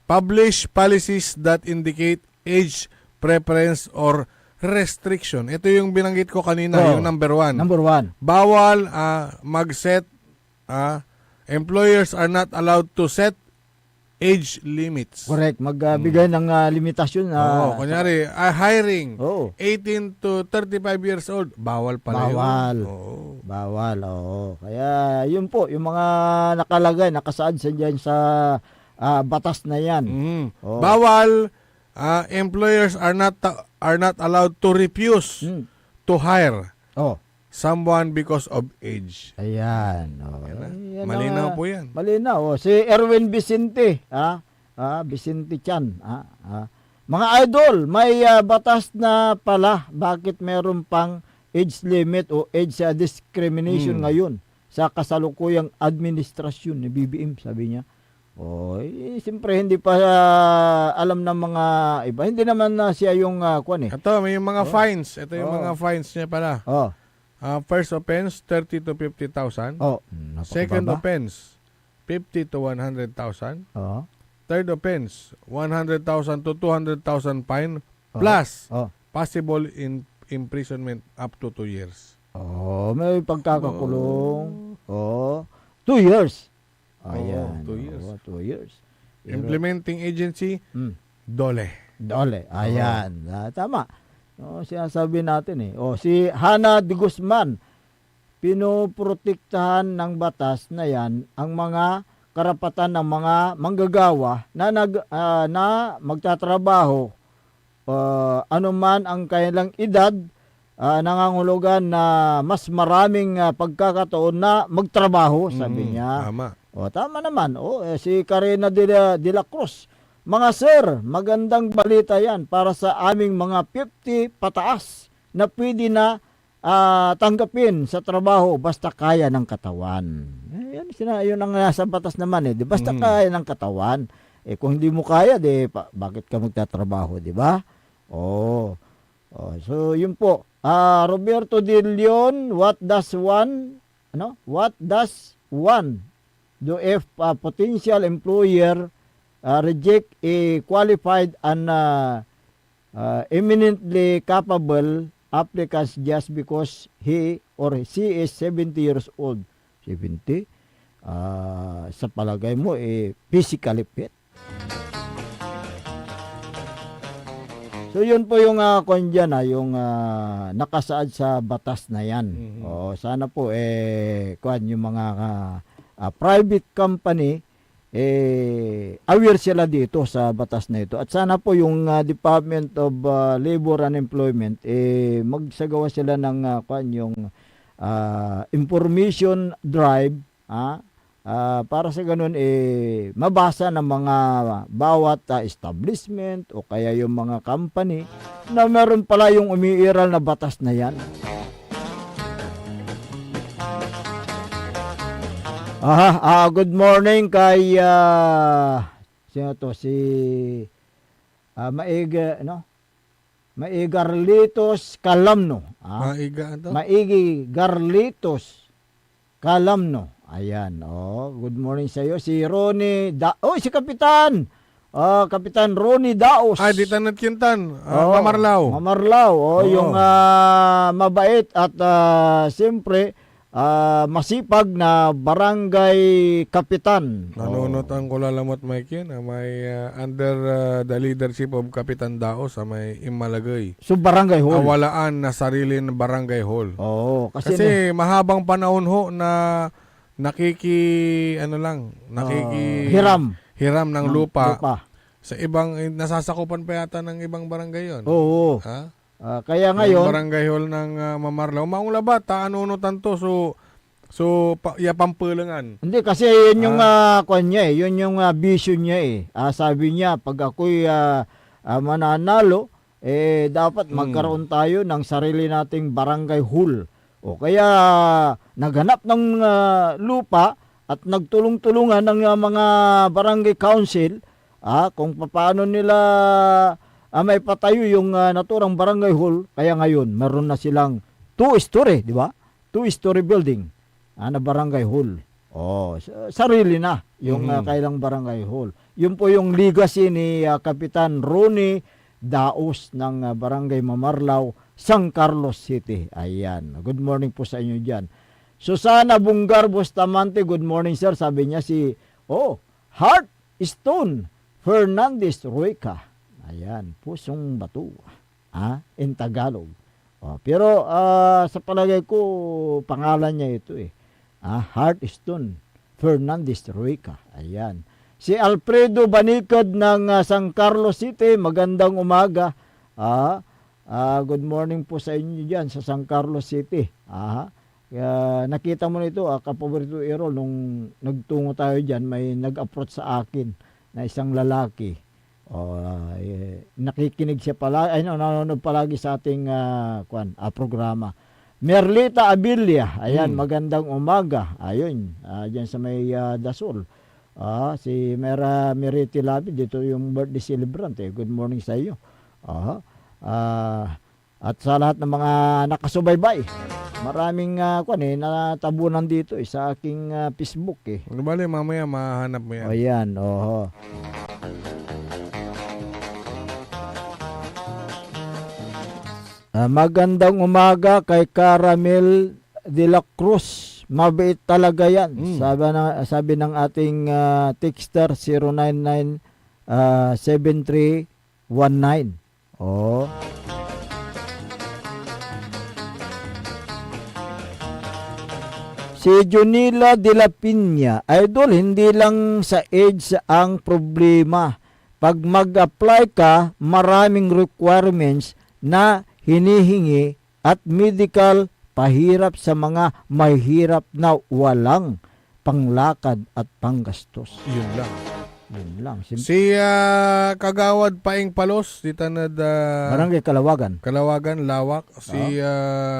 Speaker 14: Publish policies that indicate age preference or restriction. Ito yung binanggit ko kanina, yung number 1.
Speaker 13: Number 1.
Speaker 14: Bawal mag-set, employers are not allowed to set age limits.
Speaker 13: Correct. Magbigay ng limitasyon.
Speaker 14: Kunyari, hiring, 18 to 35 years old, bawal pala
Speaker 13: bawal.
Speaker 14: yun.
Speaker 13: Bawal. Kaya, yun po, yung mga nakalagay, nakasaad sa dyan sa batas na yan.
Speaker 14: Bawal, employers are not allowed to refuse to hire someone because of age.
Speaker 13: Ayan.
Speaker 14: Malinaw po yan.
Speaker 13: Malinaw. Si Erwin Vicente, Vicente Chan. Mga idol, may batas na pala bakit meron pang age limit o age discrimination ngayon sa kasalukuyang administrasyon ni BBM, sabi niya. Siyempre hindi pa alam ng mga iba. Hindi naman siya yung
Speaker 14: Ito, may yung mga fines. Ito yung mga fines niya pala. First offense, 30 to 50,000. Second offense, 50 to 100,000. Third offense, 100,000 to 200,000 fine plus possible imprisonment up to 2 years.
Speaker 13: May pagkakakulong. 2 years. Ayan.
Speaker 14: 2 years.
Speaker 13: 2 years.
Speaker 14: Implementing agency, DOLE.
Speaker 13: Ayan. Tama. Sinasabi natin si Hana de Guzman, pinoprotektahan ng batas na yan ang mga karapatan ng mga manggagawa na magtatrabaho anuman ang kanilang edad nangangulugan na mas maraming pagkakataon na magtrabaho, sabi niya.
Speaker 14: Tama.
Speaker 13: O, tama naman. Si Karina de la Cruz. Mga sir, magandang balita yan para sa aming mga 50 pataas na pwede na tanggapin sa trabaho basta kaya ng katawan. Yun ang nasa batas naman eh. Basta kaya ng katawan. Kung hindi mo kaya, bakit ka magtatrabaho, di ba? So yun po. Roberto De Leon, what does one do if a potential employer reject a qualified and eminently capable applicants just because he or she is 70 years old? 70? Sa palagay mo, physically fit? So yun po yung yung nakasaad sa batas na yan. Sana po yung mga private company aware sila dito sa batas na ito. At sana po yung Department of Labor and Employment magsagawa sila ng yung information drive para sa ganun mabasa ng mga bawat establishment o kaya yung mga company na meron pala yung umiiral na batas na yan. Good morning kay sino to, si Maigarlitos Calamno. Maigi Garlitos Calamno. Ayan, good morning sa iyo. Si Ronnie si Kapitan. Kapitan Ronnie Daos.
Speaker 14: Lieutenant Quintan, Mamarlao.
Speaker 13: Yung mabait at siyempre masipag na barangay kapitan.
Speaker 14: Nanunutan ko lalamot Mike yun. May under the leadership of Kapitan Daos may Imalagay.
Speaker 13: So barangay hall.
Speaker 14: Awalaan na sarili ng barangay hall.
Speaker 13: Kasi
Speaker 14: mahabang panahon ho na hiram ng lupa. Sa ibang nasasakupan pa yata ng ibang barangay yun.
Speaker 13: Oo. Kaya ngayon
Speaker 14: barangay hall ng Mamarlao maong labat anunutan to so pampulangan.
Speaker 13: Hindi kasi yun yung yun yung vision niya sabi niya pag ako'y mananalo dapat magkaroon tayo ng sarili nating barangay hall. Kaya naghanap ng lupa at nagtulong-tulungan ng mga barangay council kung paano nila may patayo yung naturang barangay hall. Kaya ngayon meron na silang 2-story, di ba? 2-story building na barangay hall. Sarili na yung kailang barangay hall. Yun po yung legacy ni Kapitan Ronnie Daos ng barangay Mamarlao, San Carlos City. Ayan. Good morning po sa inyo dyan. Susana Bungar Bustamante, good morning sir. Sabi niya Heartstone Fernandez Ruica. Ayan, pusong bato. In Tagalog. Pero sa palagay ko, pangalan niya ito Heartstone Fernandez Ruica. Ayan. Si Alfredo Banicod ng San Carlos City, magandang umaga. Good morning po sa inyo dyan sa San Carlos City. Nakita mo nito, kapaborito Errol, nung nagtungo tayo dyan, may nag-approach sa akin na isang lalaki. Nakikinig siya nanonood palagi sa ating programa. Merlita Abilia, ayan, magandang umaga. Ayun, dyan sa may Dasol. Si Meriti Labi, dito yung birthday celebrant. Good morning sa iyo. At sa lahat ng mga nakasubaybay, maraming natabunan dito sa aking Facebook.
Speaker 14: Bale, mamaya mahanap mo yan.
Speaker 13: Ayan, magandang umaga kay Caramel de la Cruz. Mabait talaga yan. Sabi ng ating texter 0997319. Si Junila de la Piña, idol, hindi lang sa age ang problema. Pag mag-apply ka, maraming requirements na hinihingi at medical pahirap sa mga mahirap na walang panglakad at panggastos.
Speaker 14: Yun lang.
Speaker 13: Yun lang.
Speaker 14: Si Kagawad Paing Palos, si Tanad
Speaker 13: Barangay Kalawagan.
Speaker 14: Kalawagan, Lawak. Si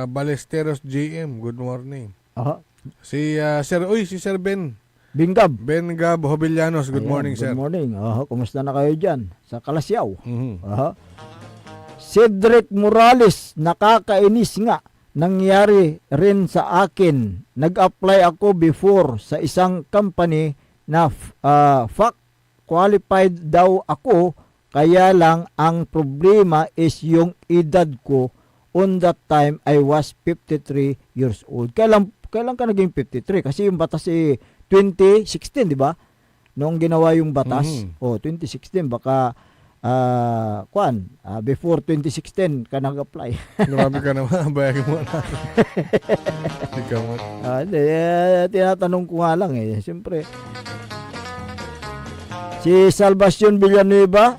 Speaker 14: Balesteros JM, good morning.
Speaker 13: Aha.
Speaker 14: Si Sir Ben.
Speaker 13: Bingab.
Speaker 14: Ben Gab Hobillanos, good
Speaker 13: Ayan,
Speaker 14: morning, sir.
Speaker 13: Good morning. Kumusta na kayo dyan? Sa Kalasyaw.
Speaker 14: Mhm.
Speaker 13: Cedric Morales, nakakainis nga. Nangyari rin sa akin. Nag-apply ako before sa isang company na qualified daw ako, kaya lang ang problema is yung edad ko. On that time, I was 53 years old. Kailan ka naging 53? Kasi yung batas 2016, di ba? Noong ginawa yung batas. 2016, baka before 2016 ka nag-apply.
Speaker 14: Grabe ka naman, bayagin mo na. Ikaw mo.
Speaker 13: Tinatanong ko nga lang Siyempre, si Salvacion Villanueva,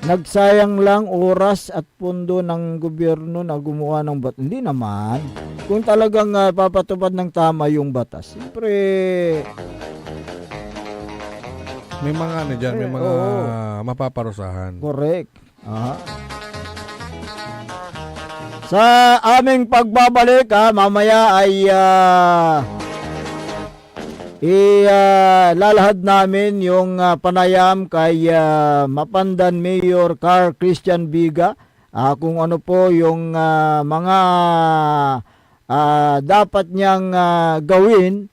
Speaker 13: nagsayang lang oras at pundo ng gobyerno na gumawa ng batas. Hindi naman. Kung talagang papatupad ng tama yung batas, siyempre
Speaker 14: may mga dyan, may mga mapaparusahan.
Speaker 13: Correct. Sa aming pagbabalik, mamaya ay ilalahad namin yung panayam kay Mapandan Mayor Carl Christian Biga, kung ano po yung mga dapat niyang gawin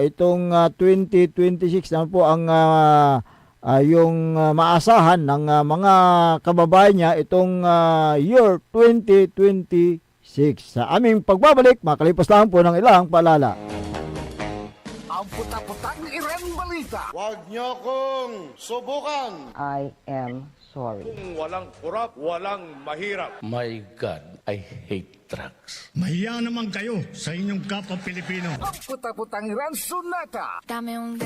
Speaker 13: itong 2026 na po ang yung maasahan ng mga kababayan niya itong year 2026. Sa aming pagbabalik, makalipas lang po ng ilang paalala.
Speaker 15: Ang puta-putang Iren Balita. Huwag niyo kong subukan.
Speaker 9: I am sorry.
Speaker 15: Kung walang kurap, walang mahirap.
Speaker 10: My God, I hate drugs.
Speaker 16: Mahiya naman kayo sa inyong kapwa Pilipino.
Speaker 15: Ang puta-putang Iren Sunata.
Speaker 4: Dame yung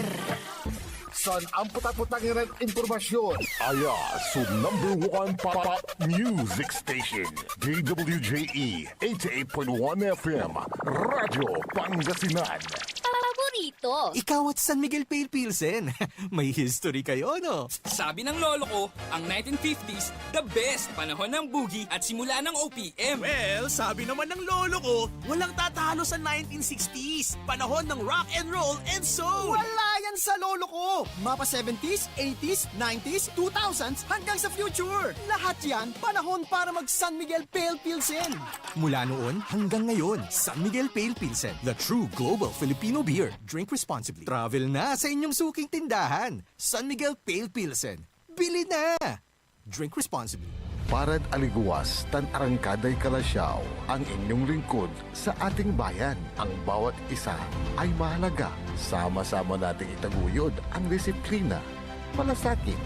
Speaker 15: Son, ang puta-putang Iren Impormasyon.
Speaker 3: Aya sa number 1 pop music station, DWJE 88.1 FM, Radyo Pangasinan.
Speaker 4: Paborito.
Speaker 5: Ikaw at San Miguel Pale Pilsen. May history kayo, no?
Speaker 6: Sabi ng lolo ko, ang 1950s, the best panahon ng boogie at simula ng OPM.
Speaker 7: Well, sabi naman ng lolo ko, walang tatalo sa 1960s. Panahon ng rock and roll and soul.
Speaker 8: Wala yan sa lolo ko! Mapa 70s, 80s, 90s, 2000s, hanggang sa future! Lahat yan, panahon para mag San Miguel Pale Pilsen!
Speaker 5: Mula noon hanggang ngayon, San Miguel Pale Pilsen, the true global Filipino beer. Drink responsibly. Travel na sa inyong suking tindahan. San Miguel Pale Pilsen. Bili na! Drink responsibly.
Speaker 3: Parad aliguas, tan arangkaday kalasyaw, ang inyong lingkod sa ating bayan. Ang bawat isa ay mahalaga. Sama-sama nating itaguyod ang disiplina, malasakit,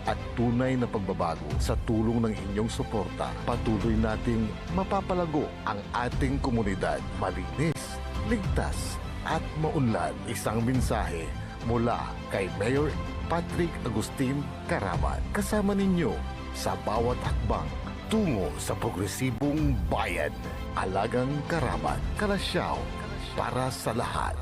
Speaker 3: at tunay na pagbabago. Sa tulong ng inyong suporta, patuloy nating mapapalago ang ating komunidad. Malinis, ligtas, at maunlad. Isang mensahe mula kay Mayor Patrick Agustin Caraman. Kasama ninyo sa bawat hakbang tungo sa progresibong bayan. Alagang Caraman, Kalasyaw, para sa lahat.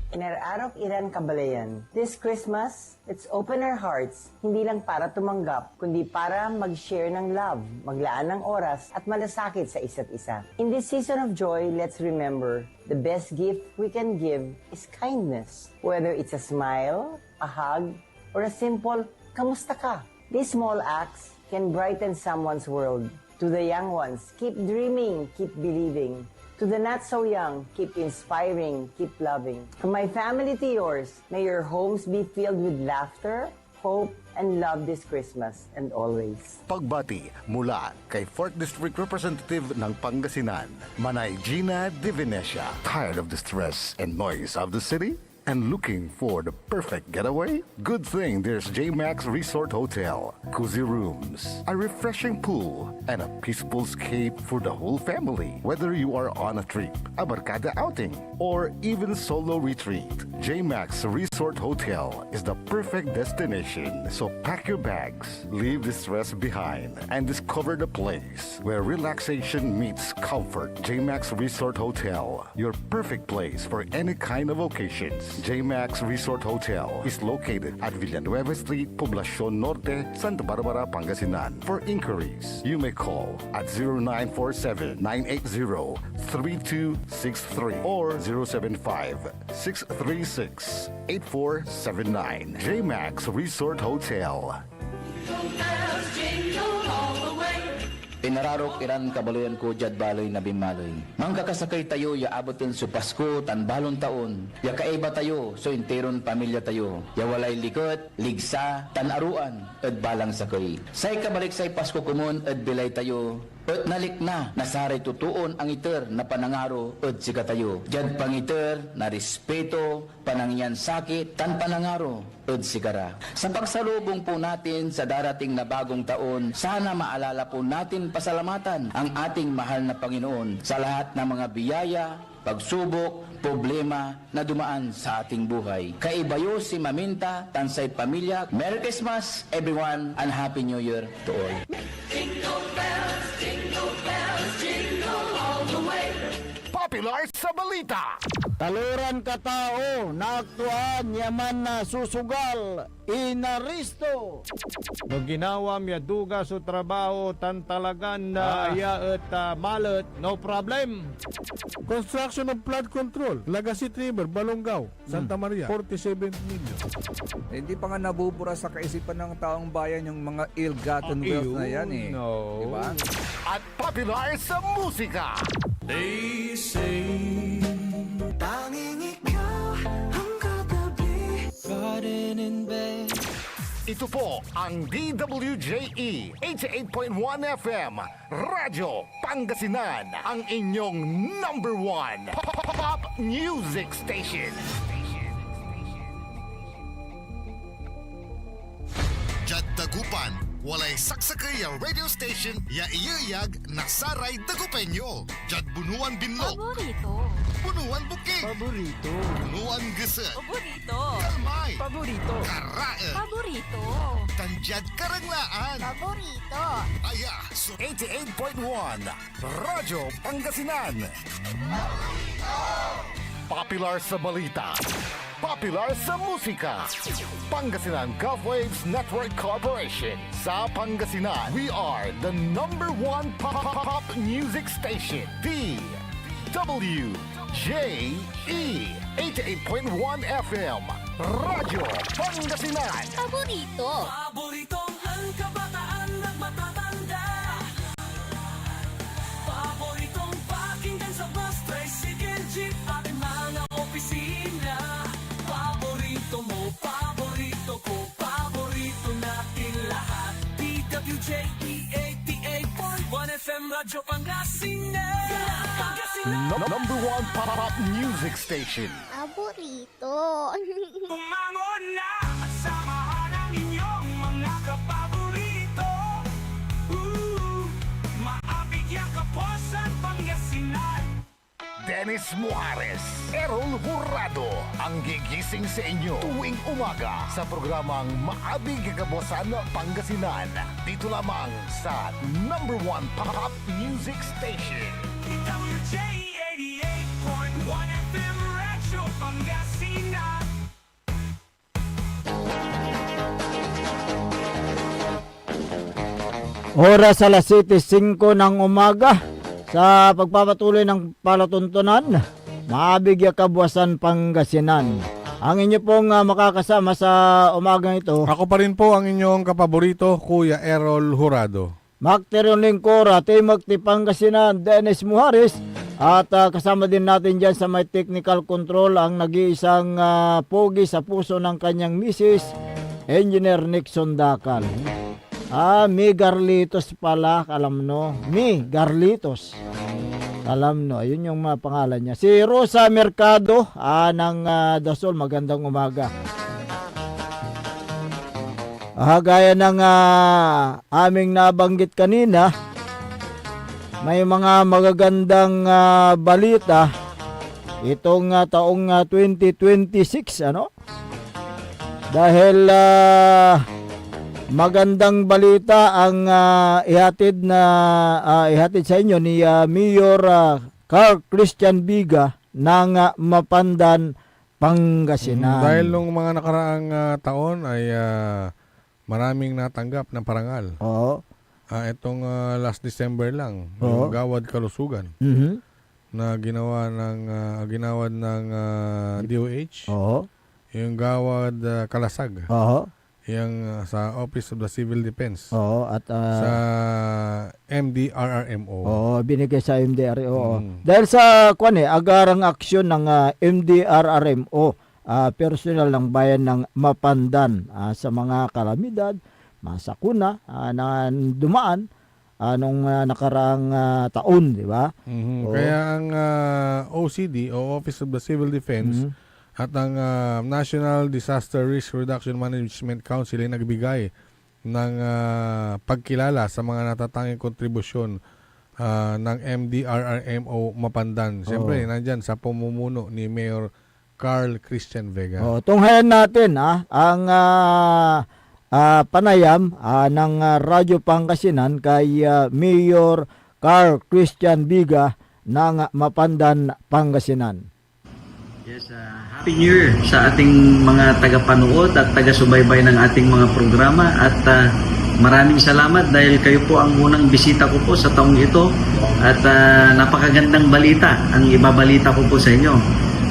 Speaker 9: Inararok Iran Kabalayan. This Christmas, let's open our hearts, hindi lang para tumanggap, kundi para mag-share ng love, maglaan ng oras, at malasakit sa isa't isa. In this season of joy, let's remember, the best gift we can give is kindness. Whether it's a smile, a hug, or a simple, kamusta ka? These small acts can brighten someone's world. To the young ones, keep dreaming, keep believing. To the not so young, keep inspiring, keep loving. From my family to yours, may your homes be filled with laughter, hope, and love this Christmas and always.
Speaker 3: Pagbati mula kay 4th District Representative ng Pangasinan, Manay Gina Divinesia. Tired of the stress and noise of the city? and looking for the perfect getaway? Good thing there's JMax Resort Hotel. Cozy rooms, a refreshing pool, and a peaceful escape for the whole family. Whether you are on a trip, a barkada outing, or even solo retreat, JMax Resort Hotel is the perfect destination. So pack your bags, leave the stress behind, and discover the place where relaxation meets comfort. JMax Resort Hotel, your perfect place for any kind of occasions. JMax Resort Hotel is located at Villanueva Street, Poblacion Norte, Santa Barbara, Pangasinan. For inquiries, you may call at 0947-980-3263 or 075-636-8479. JMax Resort Hotel.
Speaker 10: Pinararok iran kabaloyan ko jad baloy na bimaloy. Mangkakasakay tayo ya abotin su Pasko tan balon taon. Ya kaiba tayo so interon pamilya tayo. Ya walay likot, ligsa, tan aruan ed balang sakay. Say kabalik say Pasko kumon ed bilay tayo. At nalik na, nasaray tutuon ang iter na panangaro at sika tayo. Jad pangiter na respeto, panangyan sakit, tan panangaro at sikara. Sa pagsalubong po natin sa darating na bagong taon, sana maalala po natin pasalamatan ang ating mahal na Panginoon sa lahat ng mga biyaya, pagsubok, problema na dumaan sa ating buhay. Kaibayo si Maminta, Tansay Pamilya. Merry Christmas everyone and Happy New Year to all.
Speaker 3: Popular sa balita.
Speaker 13: Taluran katao, naaktuan, yaman na susugal, inaristo.
Speaker 14: No ginawa miya duga sa trabaho tan talagan na aya at malat, no problem. Construction of flood control, Lagasit River, Balongaw, Santa Maria, 47 million.
Speaker 1: Hindi pa nga nabubura sa kaisipan ng taong bayan yung mga ill-gotten wealth na yan eh.
Speaker 14: No.
Speaker 1: Diba?
Speaker 3: At popular sa musika.
Speaker 11: They say tanging ikaw ang katabi, garden in bed.
Speaker 3: Ito po ang DWJE 88.1 FM Radyo Pangasinan, ang inyong number one pop music station.
Speaker 12: Jad Dagupan, walay saksakay ya radio station ya iyayag nasaray Dagupenyo. Jad Bunuan Binlog.
Speaker 4: Paborito.
Speaker 12: Bunuan Bukid.
Speaker 8: Paborito.
Speaker 12: Bunuan Gese.
Speaker 4: Paborito.
Speaker 12: Kalmay.
Speaker 8: Paborito.
Speaker 12: Karae.
Speaker 4: Paborito.
Speaker 12: Tanjad Karanglaan.
Speaker 4: Paborito.
Speaker 12: Aya, so
Speaker 3: 88.1 Radyo Pangasinan. Popular sa balita. Popular sa musika. Pangasinan Golfwaves Network Corporation. Sa Pangasinan, we are the number one pop music station. DWJE 88.1 FM Radyo Pangasinan.
Speaker 4: Paborito.
Speaker 11: Paboritong ang kabataan at matatanda. Paboritong pakinggan sa bus, tricycle, jeep at mga opisina. Paborito mo, paborito ko, paborito natin lahat. DWJE 88.1 FM Radyo Pangasinan.
Speaker 3: Number one pop music station.
Speaker 4: Paborito.
Speaker 11: Umangon na at samahan ang inyong mga kapaborito. Maabigyan kapusan Pangasinan.
Speaker 3: Dennis Muares, Errol Hurado, ang gigising sa inyo tuwing umaga sa programang Maabig Kabosan Pangasinan. Dito lamang sa number one pop music station.
Speaker 11: WJ88.1 FM Radyo Pangasinan.
Speaker 13: Oras alas 7:05 ng umaga. Sa pagpapatuloy ng palatuntunan, Maabig ya Kabuasan Pangasinan. Ang inyo pong makakasama sa umagang ito.
Speaker 14: Ako pa rin po ang inyong kapaborito, Kuya Errol Hurado.
Speaker 13: Macterion Lingcora, Timog Pangasinan, Dennis Muhares. At kasama din natin dyan sa may technical control ang nag-iisang pogi sa puso ng kanyang misis, Engineer Nixon Dakal. Mi Garlitos pala, alam no? Mi Garlitos. Alam no, yun yung mga pangalan niya. Si Rosa Mercado ng Dasol, magandang umaga. Gaya ng aming nabanggit kanina, may mga magagandang balita itong taong 2026, ano? Dahil magandang balita ang ihatid sa inyo ni Mayor Carl Christian Biga ng Mapandan, Pangasinan.
Speaker 14: Dahil nung mga nakaraang taon ay maraming natanggap ng parangal.
Speaker 13: Oo.
Speaker 14: Itong last December lang,
Speaker 13: Oo.
Speaker 14: yung Gawad Kalusugan na ginawa ng DOH.
Speaker 13: Oo.
Speaker 14: Yung Gawad Kalasag.
Speaker 13: Oo.
Speaker 14: Yung sa Office of the Civil Defense.
Speaker 13: Oo, at
Speaker 14: sa MDRRMO.
Speaker 13: Oo, binigay sa MDRRMO. Dahil sa agarang aksyon ng MDRRMO, personal ng bayan ng Mapandan sa mga kalamidad, masakuna na dumaan nung nakaraang taon, di ba?
Speaker 14: Kaya ang OCD o Office of the Civil Defense at ang National Disaster Risk Reduction Management Council ay nagbigay ng pagkilala sa mga natatanging kontribusyon ng MDRRMO Mapandan. Siyempre, nandyan sa pamumuno ni Mayor Carl Christian Vega.
Speaker 13: Tunghayan natin ang panayam ng Radyo Pangasinan kay Mayor Carl Christian Biga ng Mapandan, Pangasinan.
Speaker 18: Yes, Happy New Year sa ating mga tagapanood at taga-subaybay ng ating mga programa at maraming salamat dahil kayo po ang unang bisita ko po sa taong ito at napakagandang balita ang ibabalita ko po sa inyo.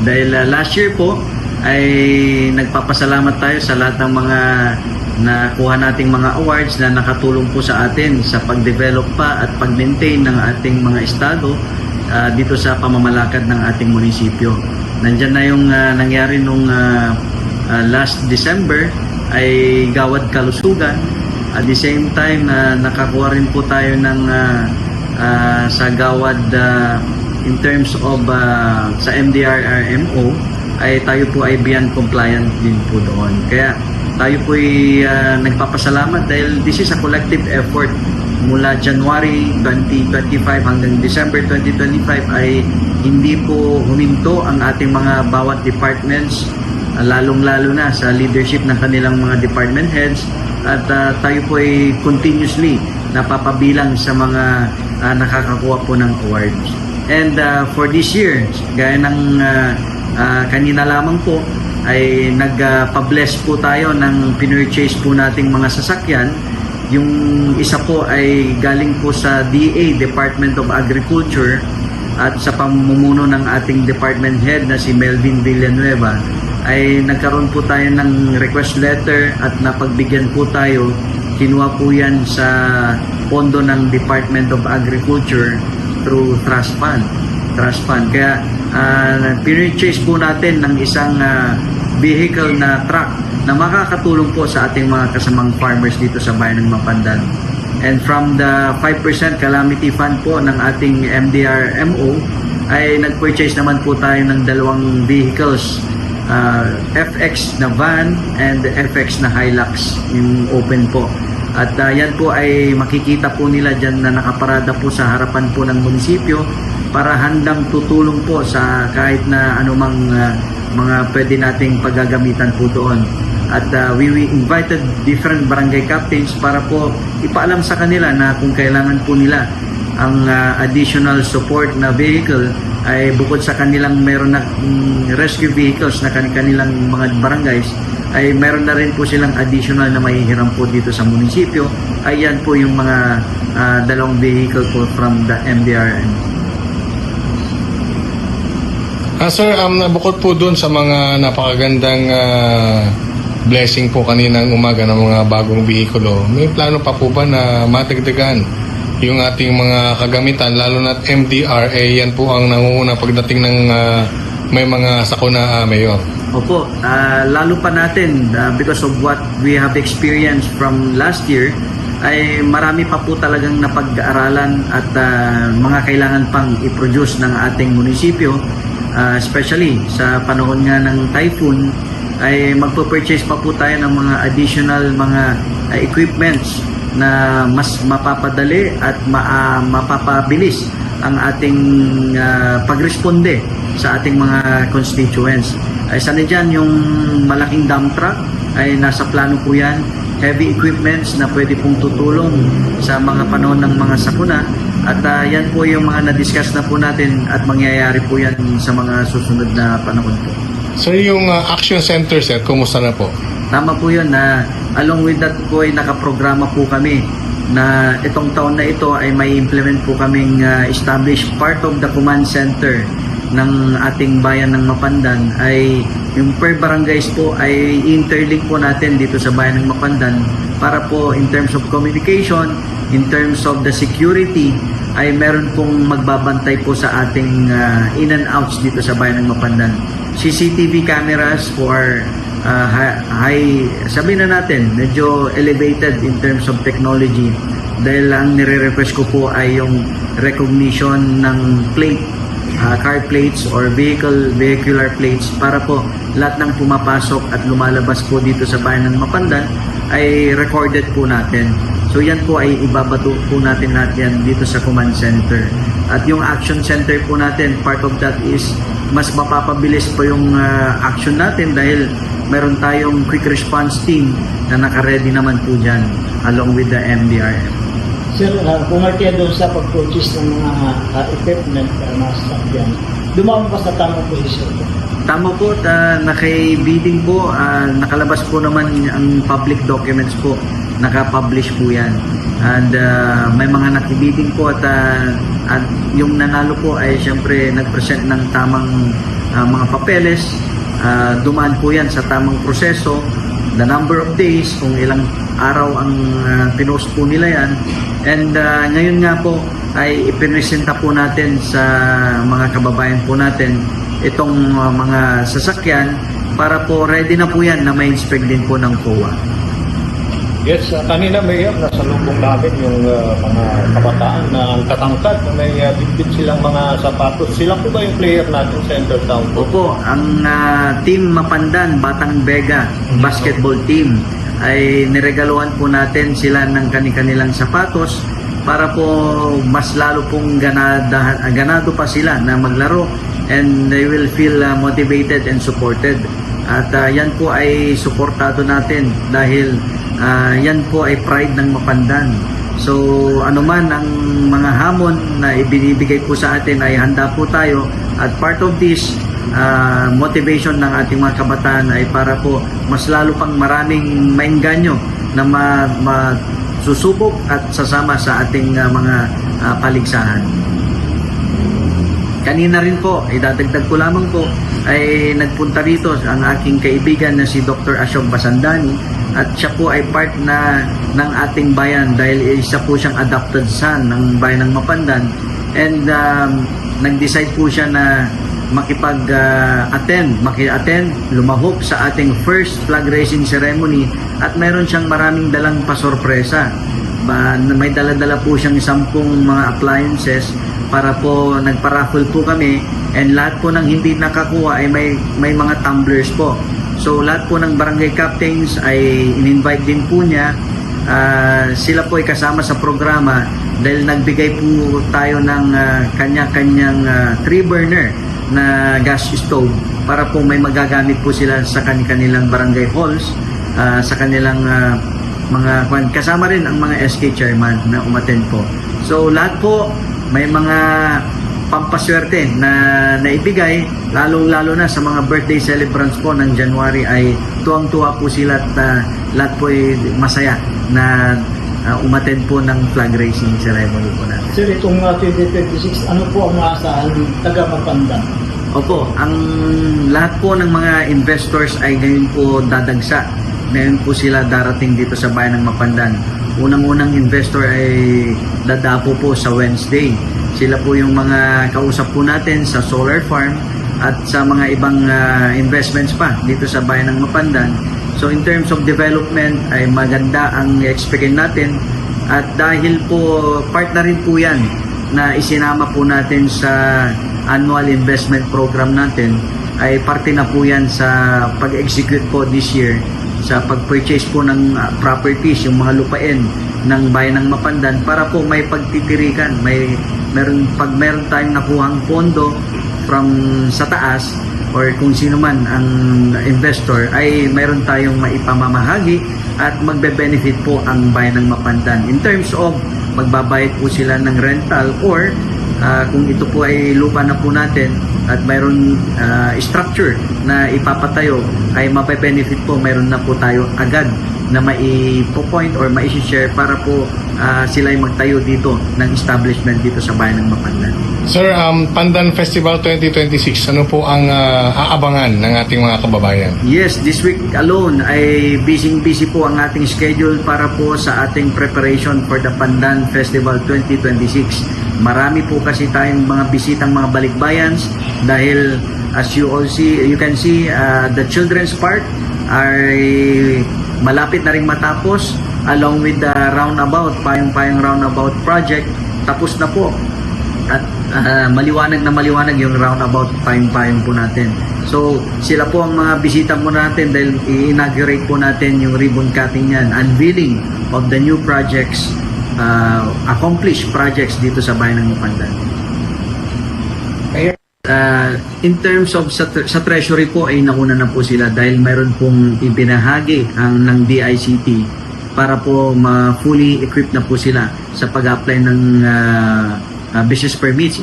Speaker 18: Dahil last year po ay nagpapasalamat tayo sa lahat ng mga nakuha nating mga awards na nakatulong po sa atin sa pag-develop pa at pag-maintain ng ating mga estado dito sa pamamalakad ng ating munisipyo. Nandyan na yung nangyari nung last December ay Gawad Kalusugan. At the same time, nakakuha rin po tayo ng sa Gawad in terms of sa MDRRMO ay tayo po ay beyond compliant din po doon. Kaya tayo po ay nagpapasalamat dahil this is a collective effort mula January 2025 hanggang December 2025 ay hindi po huminto ang ating mga bawat departments, lalong-lalo na sa leadership ng kanilang mga department heads at tayo po ay continuously napapabilang sa mga nakakakuha po ng awards. And for this year, gaya ng kanina lamang po, ay nagpa-bless po tayo ng pinurchase po nating mga sasakyan. Yung isa po ay galing po sa DA, Department of Agriculture, at sa pamumuno ng ating department head na si Melvin Villanueva, ay nagkaroon po tayo ng request letter at napagbigyan po tayo. Kinuha po yan sa pondo ng Department of Agriculture through Trust Fund. Kaya pinurchase po natin ng isang vehicle na truck na makakatulong po sa ating mga kasamang farmers dito sa bayan ng Mapandan. And from the 5% calamity fund po ng ating MDRMO ay nag-purchase naman po tayo ng dalawang vehicles, FX na van and FX na Hilux, yung open po. At yan po ay makikita po nila dyan na nakaparada po sa harapan po ng munisipyo para handang tutulong po sa kahit na anumang mga pwede nating paggagamitan po doon. At we invited different barangay captains para po ipaalam sa kanila na kung kailangan po nila ang additional support na vehicle ay bukod sa kanilang meron na rescue vehicles na kanilang mga barangays ay meron na rin po silang additional na mahihiram po dito sa munisipyo. Ay yan po yung mga dalawang vehicle po from the MDRN.
Speaker 14: Sir, bukod po dun sa mga napakagandang blessing po kaninang umaga ng mga bagong bihikulo, may plano pa po ba na matagdagan yung ating mga kagamitan, lalo na MDRA, yan po ang nangunguna pagdating ng may mga sakuna, Mayor?
Speaker 18: Opo, lalo pa natin because of what we have experienced from last year ay marami pa po talagang napag-aralan at mga kailangan pang i-produce ng ating munisipyo, especially sa panahon nga ng typhoon, ay magpo-purchase pa po tayo ng mga additional mga equipments na mas mapapadali at mapapabilis ang ating pagresponde sa ating mga constituents. Isa na dyan yung malaking dump truck, ay nasa plano po yan. Heavy equipments na pwede pong tutulong sa mga panahon ng mga sakuna. At yan po yung mga na-discuss na po natin at mangyayari po yan sa mga susunod na panahon po.
Speaker 14: So yung action center, sir, kumusta na po?
Speaker 18: Tama po yun na along with that po ay nakaprograma po kami na itong taon na ito ay may implement po kaming establish part of the command center ng ating bayan ng Mapandan ay yung per barangays po ay interlink po natin dito sa bayan ng Mapandan para po in terms of communication, in terms of the security ay meron pong magbabantay po sa ating in and outs dito sa bayan ng Mapandan. CCTV cameras for high, sabihin na natin, medyo elevated in terms of technology dahil ang nire-request ko po ay yung recognition ng plate, car plates or vehicular plates para po lahat ng pumapasok at lumalabas po dito sa bayan ng Mapandan ay recorded po natin. So yan po ay ibabato po natin lahat yan dito sa command center. At yung action center po natin, part of that is mas mapapabilis po yung action natin dahil meron tayong quick response team na naka-ready naman po dyan along with the MDRM.
Speaker 19: Sir, kung artiya doon sa pag-purchase ng mga equipment na stock dyan, dumamo pa sa tamang posisyon?
Speaker 18: Tama po, naka-bidding po, nakalabas po naman ang public documents po, naka-publish po yan. And may mga nakibidding po at yung nanalo po ay siyempre nag-present ng tamang mga papeles. Dumaan po yan sa tamang proseso, the number of days, kung ilang araw ang pinost po nila yan. And ngayon nga po ay ipinesenta po natin sa mga kababayan po natin itong mga sasakyan para po ready na po yan na ma-inspect din po ng COA.
Speaker 16: Yes, kanina Mayor, nasa lubong namin yung mga kabataan na ang katangkad, may bitbit silang mga sapatos. Sila po ba yung player natin sa Intertown?
Speaker 18: Opo, ang team Mapandan, Batang Vega basketball team ay niregaluhan po natin sila ng kanilang sapatos para po mas lalo pong ganado pa sila na maglaro and they will feel motivated and supported. At yan po ay suportado natin dahil yan po ay pride ng Mapandan. So anuman ang mga hamon na ibinibigay po sa atin ay handa po tayo at part of this motivation ng ating mga kabataan ay para po mas lalo pang maraming maengganyo na masusubok at sasama sa ating mga paligsahan. Kanina rin po, idadagdag ko lamang po, ay nagpunta rito ang aking kaibigan na si Dr. Ashok Basandani at siya po ay part na ng ating bayan dahil isa po siyang adopted son ng bayan ng Mapandan and nag-decide po siya na maki-attend, lumahok sa ating first flag raising ceremony at meron siyang maraming dalang pasorpresa. May dala-dala po siyang 10 mga appliances para po nagpa-raffle po kami and lahat po ng hindi nakakuha ay may mga tumblers po. So lahat po ng barangay captains ay in-invite din po niya. Sila po ay kasama sa programa dahil nagbigay po tayo ng kanya-kanyang 3-burner na gas stove para po may magagamit po sila sa kanilang barangay halls, sa kanilang mga kasama rin ang mga SK chairman na umattend po. So lahat po may mga pampaswerte na naibigay, lalong-lalo na sa mga birthday celebrants po ng January ay tuwang-tuwa po sila at lahat po ay masaya na umattend po ng flag raising ceremony po natin.
Speaker 19: Sir, itong 2026, ano po ang maasahan ng taga-Mapandan?
Speaker 18: Opo, ang lahat po ng mga investors ay ngayon po dadagsa. Ngayon po sila darating dito sa bayan ng Mapandan. Unang-unang investor ay dadapo po sa Wednesday. Sila po yung mga kausap po natin sa solar farm at sa mga ibang investments pa dito sa bayan ng Mapandan. So in terms of development ay maganda ang expectin natin At dahil po part na rin po yan na isinama po natin sa annual investment program natin, ay parte na po yan sa pag-execute po this year sa pag-purchase po ng properties, yung mga lupain ng bayan ng Mapandan para po may pagtitirikan. Pag meron tayong nakuhang pondo from sa taas or kung sino man ang investor, ay meron tayong maipamamahagi at magbe-benefit po ang bayan ng Mapandan. In terms of magbabayad po sila ng rental or kung ito po ay lupa na po natin at mayroon structure na ipapatayo, ay mape-benefit po, mayroon na po tayo agad na mai-point or mai-share para po sila ay magtayo dito ng establishment dito sa bayan ng Mapandan.
Speaker 16: Sir, Pandan Festival 2026, ano po ang aabangan ng ating mga kababayan?
Speaker 18: Yes, this week alone ay busy po ang ating schedule para po sa ating preparation for the Pandan Festival 2026. Marami po kasi tayong mga bisitang mga balikbayans dahil as you can see the Children's Park ay malapit na ring matapos along with the roundabout, Payong-Payong Roundabout Project. Tapos na po at maliwanag yung roundabout Payong-Payong po natin. So sila po ang mga bisita po natin dahil i-inaugurate po natin yung ribbon cutting yan, unveiling of the new projects, accomplished projects dito sa bayan ng Mapandan. In terms of sa treasury po ay nauna na po sila dahil mayroon pong ibinahagi ng DICT para po fully equipped na po sila sa pag-apply ng business permits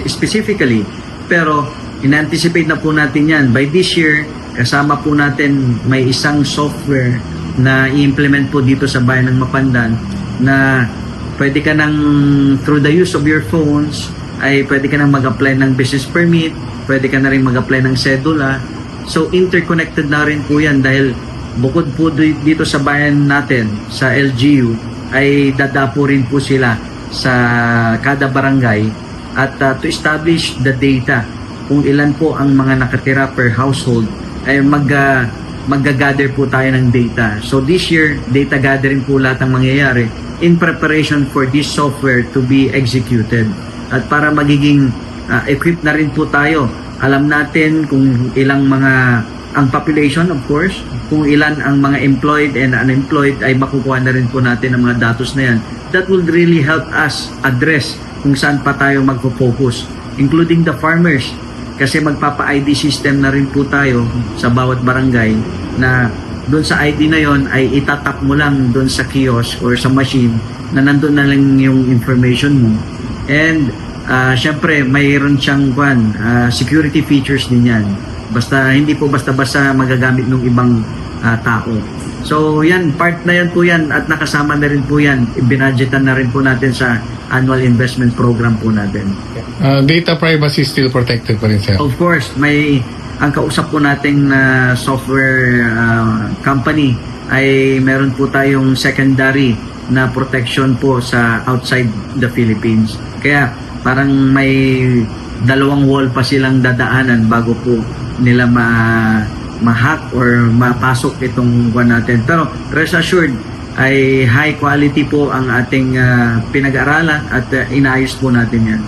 Speaker 18: specifically. Pero in-anticipate na po natin yan. By this year, kasama po natin may isang software na i-implement po dito sa bayan ng Mapandan na pwede ka nang through the use of your phones ay pwede ka nang mag-apply ng business permit, pwede ka na rin mag-apply ng sedula. So interconnected na rin po yan dahil bukod po dito sa bayan natin, sa LGU, ay dadapo rin po sila sa kada barangay at to establish the data kung ilan po ang mga nakatira per household ay mag-gather po tayo ng data. So this year, data gathering po lahat ang mangyayari in preparation for this software to be executed. At para magiging equipped na rin po tayo, alam natin kung ilang ang population of course, kung ilan ang mga employed and unemployed, ay makukuha na rin po natin ang mga datos na yan. That will really help us address kung saan pa tayo magpo-focus, including the farmers. Kasi magpapa-ID system na rin po tayo sa bawat barangay na doon sa ID na yon ay itatap mo lang doon sa kiosk or sa machine na nandun na lang yung information mo. And syempre mayroon siyang security features din yan. Basta hindi po basta-basta magagamit ng ibang tao. So yan, part na yan po yan at nakasama na rin po yan. Ibinadgetan na rin po natin sa annual investment program po natin.
Speaker 16: Data privacy still protected pa rin, sir?
Speaker 18: Of course, ang kausap po nating software company ay meron po tayong secondary na protection po sa outside the Philippines. Kaya parang may dalawang wall pa silang dadaanan bago po nila ma-hack or mapasok itong natin. Pero rest assured ay high quality po ang ating pinag-aralan at inaayos po natin yan.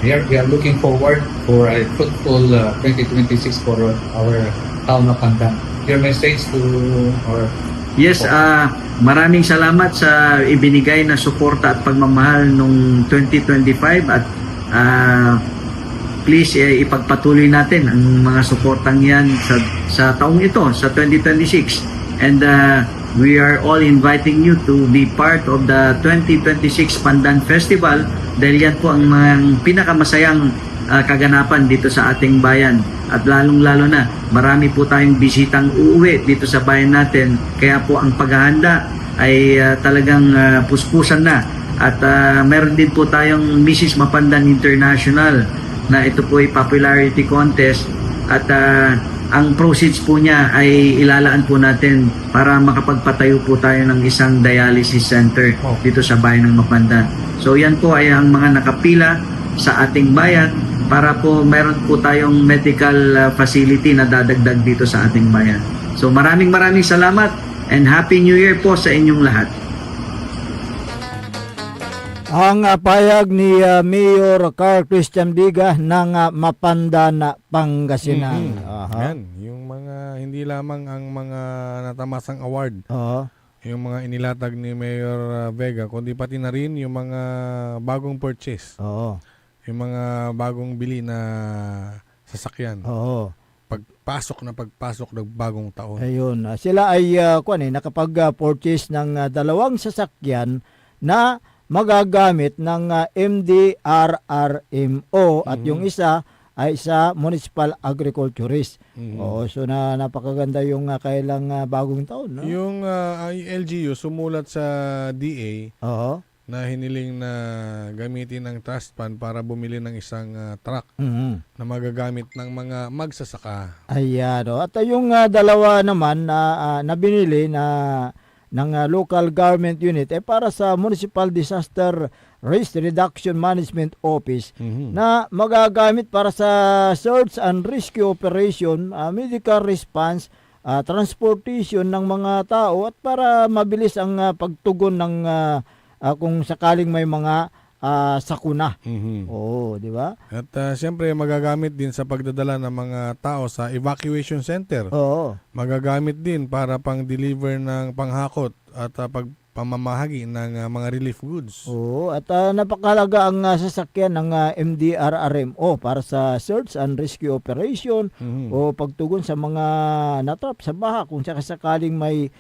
Speaker 20: We are looking forward for a fruitful 2026 for our town of Pandan. Your message to our...
Speaker 18: Yes, maraming salamat sa ibinigay na suporta at pagmamahal nung 2025 at please ipagpatuloy natin ang mga suportang yan sa taong ito, sa 2026. And we are all inviting you to be part of the 2026 Pandan Festival dahil yan po ang mga pinakamasayang kaganapan dito sa ating bayan. At lalong-lalo na, marami po tayong bisitang uuwi dito sa bayan natin. Kaya po ang paghahanda ay talagang puspusan na. At meron din po tayong Mrs. Mapandan International na ito po ay popularity contest. At ang proceeds po niya ay ilalaan po natin para makapagpatayo po tayo ng isang dialysis center dito sa bayan ng Mapandan. So yan po ay ang mga nakapila sa ating bayan para po meron po tayong medical facility na dadagdag dito sa ating bayan. So maraming salamat and Happy New Year po sa inyong lahat.
Speaker 13: Ang payag ni Mayor Carl Christian Biga ng Mapandana, Pangasinan.
Speaker 14: Yan, yung mga hindi lamang ang mga natamasang award. Yung mga inilatag ni Mayor Vega, kundi pati na rin yung mga bagong purchase. Yung mga bagong bili na sasakyan. Pagpasok ng bagong taon.
Speaker 13: Ayun, sila ay nakapag-purchase ng 2 sasakyan na magagamit ng MDRRMO at yung isa ay sa municipal agriculturist. So napakaganda yung kailang bagong taon. No?
Speaker 14: Yung LGU sumulat sa DA na hiniling na gamitin ang trust fund para bumili ng isang truck na magagamit ng mga magsasaka.
Speaker 13: Ayan. At yung 2 naman na binili ng local government unit para sa Municipal Disaster Risk Reduction Management Office na magagamit para sa search and rescue operation, medical response, transportation ng mga tao at para mabilis ang pagtugon ng kung sakaling may mga sakuna. Di ba?
Speaker 14: At siyempre magagamit din sa pagdadala ng mga tao sa evacuation center. Magagamit din para pang-deliver ng panghakot at pamamahagi ng mga relief goods.
Speaker 13: At napakahalaga ang sasakyan ng MDRRMO para sa search and rescue operation o pagtugon sa mga natrap sa baha kung sakaling may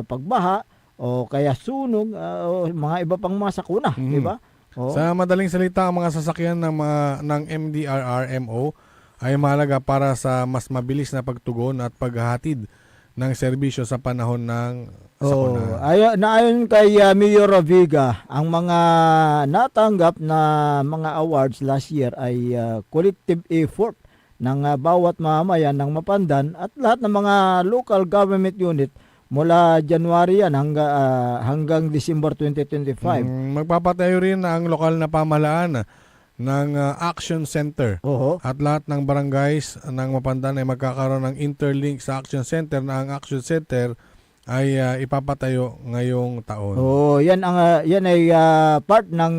Speaker 13: pagbaha o kaya sunog o mga iba pang mga sakuna, di ba?
Speaker 14: Sa madaling salita, ang mga sasakyan ng MDRRMO ay mahalaga para sa mas mabilis na pagtugon at paghahatid ng serbisyo sa panahon ng sakuna.
Speaker 13: Ayon kay Mayor Vega, ang mga natanggap na mga awards last year ay collective effort ng bawat mamamayan ng Mapandan at lahat ng mga local government unit mula January yan hanggang December 2025.
Speaker 14: Magpapatayo rin ang lokal na pamahalaan ng Action Center. At lahat ng barangays ng Mapandan ay magkakaroon ng interlink sa Action Center na ang Action Center ay ipapatayo ngayong taon.
Speaker 13: Yan ay part ng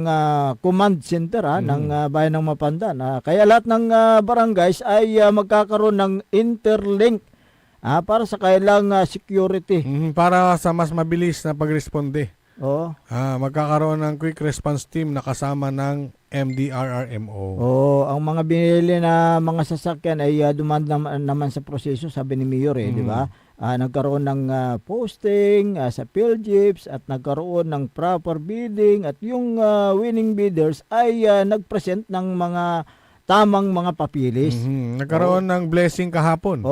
Speaker 13: command center ng bayan ng Mapandan. Kaya lahat ng barangays ay magkakaroon ng interlink para sa kailang security.
Speaker 14: Para sa mas mabilis na pagresponde. Magkakaroon ng quick response team na kasama ng MDRRMO.
Speaker 13: Ang mga binili na mga sasakyan ay dumaan naman sa proseso, sabi ni Mayor, di ba? Nagkaroon ng posting sa PhilJeeps at nagkaroon ng proper bidding at yung winning bidders ay nagpresent ng mga tamang mga papilis.
Speaker 14: Nagkaroon ng blessing kahapon.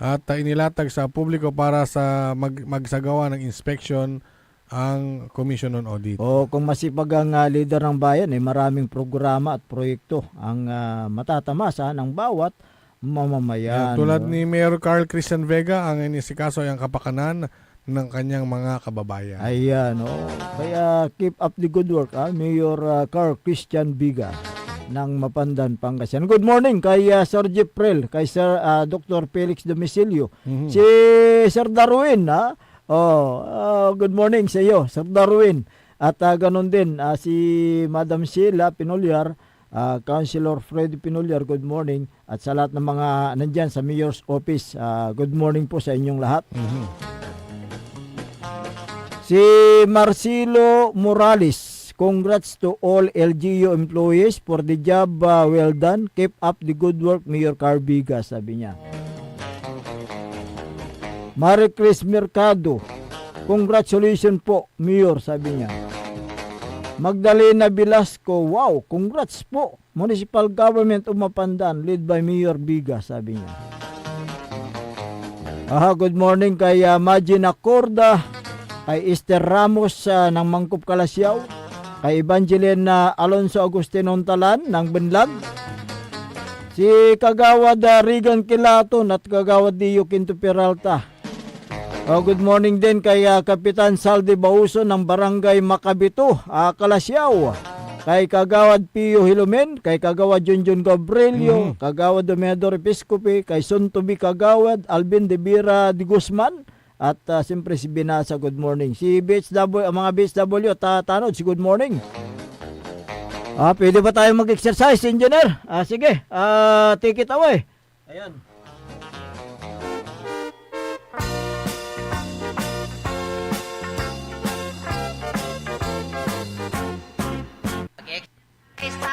Speaker 14: At inilatag sa publiko para sa magsagawa ng inspection ang Commission on Audit.
Speaker 13: Kung masipag ang leader ng bayan, maraming programa at proyekto ang matatamasa ng bawat mamamayan.
Speaker 14: Tulad ni Mayor Carl Christian Vega, ang inisikaso ay ang kapakanan ng kanyang mga kababayan.
Speaker 13: Ayan, kaya keep up the good work, Mayor Carl Christian Vega ng Mapandan, Pangasinan. Good morning kay Sir Jeprel, kay Sir Dr. Felix Domicilio. Si Sir Darwin, good morning sa iyo, Sir Darwin. At ganun din si Madam Sheila Pinolyar, Councilor Freddy Pinolyar, good morning. At sa lahat ng mga nandyan sa Mayor's Office, good morning po sa inyong lahat. Si Marcelo Morales, congrats to all LGU employees for the job well done. Keep up the good work, Mayor Carbiga, sabi niya. Marie Chris Mercado, congratulations po, Mayor, sabi niya. Magdalena Velasco, wow, congrats po. Municipal Government of Mapandan, led by Mayor Biga, sabi niya. Good morning kay Magina Corda, kay Esther Ramos ng Mangkop Kalasyaw, kay Evangeline Alonso Agustino Talan ng Benlag, si Kagawad Regan Kilaton at Kagawad Dio Quinto Peralta. Good morning din kay Kapitan Saldi Bauso ng Barangay Makabito, Kalasyaw, kay Kagawad Pio Hilumen, kay Kagawad Junjun Gabrielio, Kagawad Domedor Episcopi, kay Suntubi Kagawad Alvin de Bira de Guzman, At siyempre si Binasa, good morning. Si BHW, mga BHW, Tanod, si good morning. Pwede ba tayo mag-exercise, engineer? Sige, take it away. Ayan.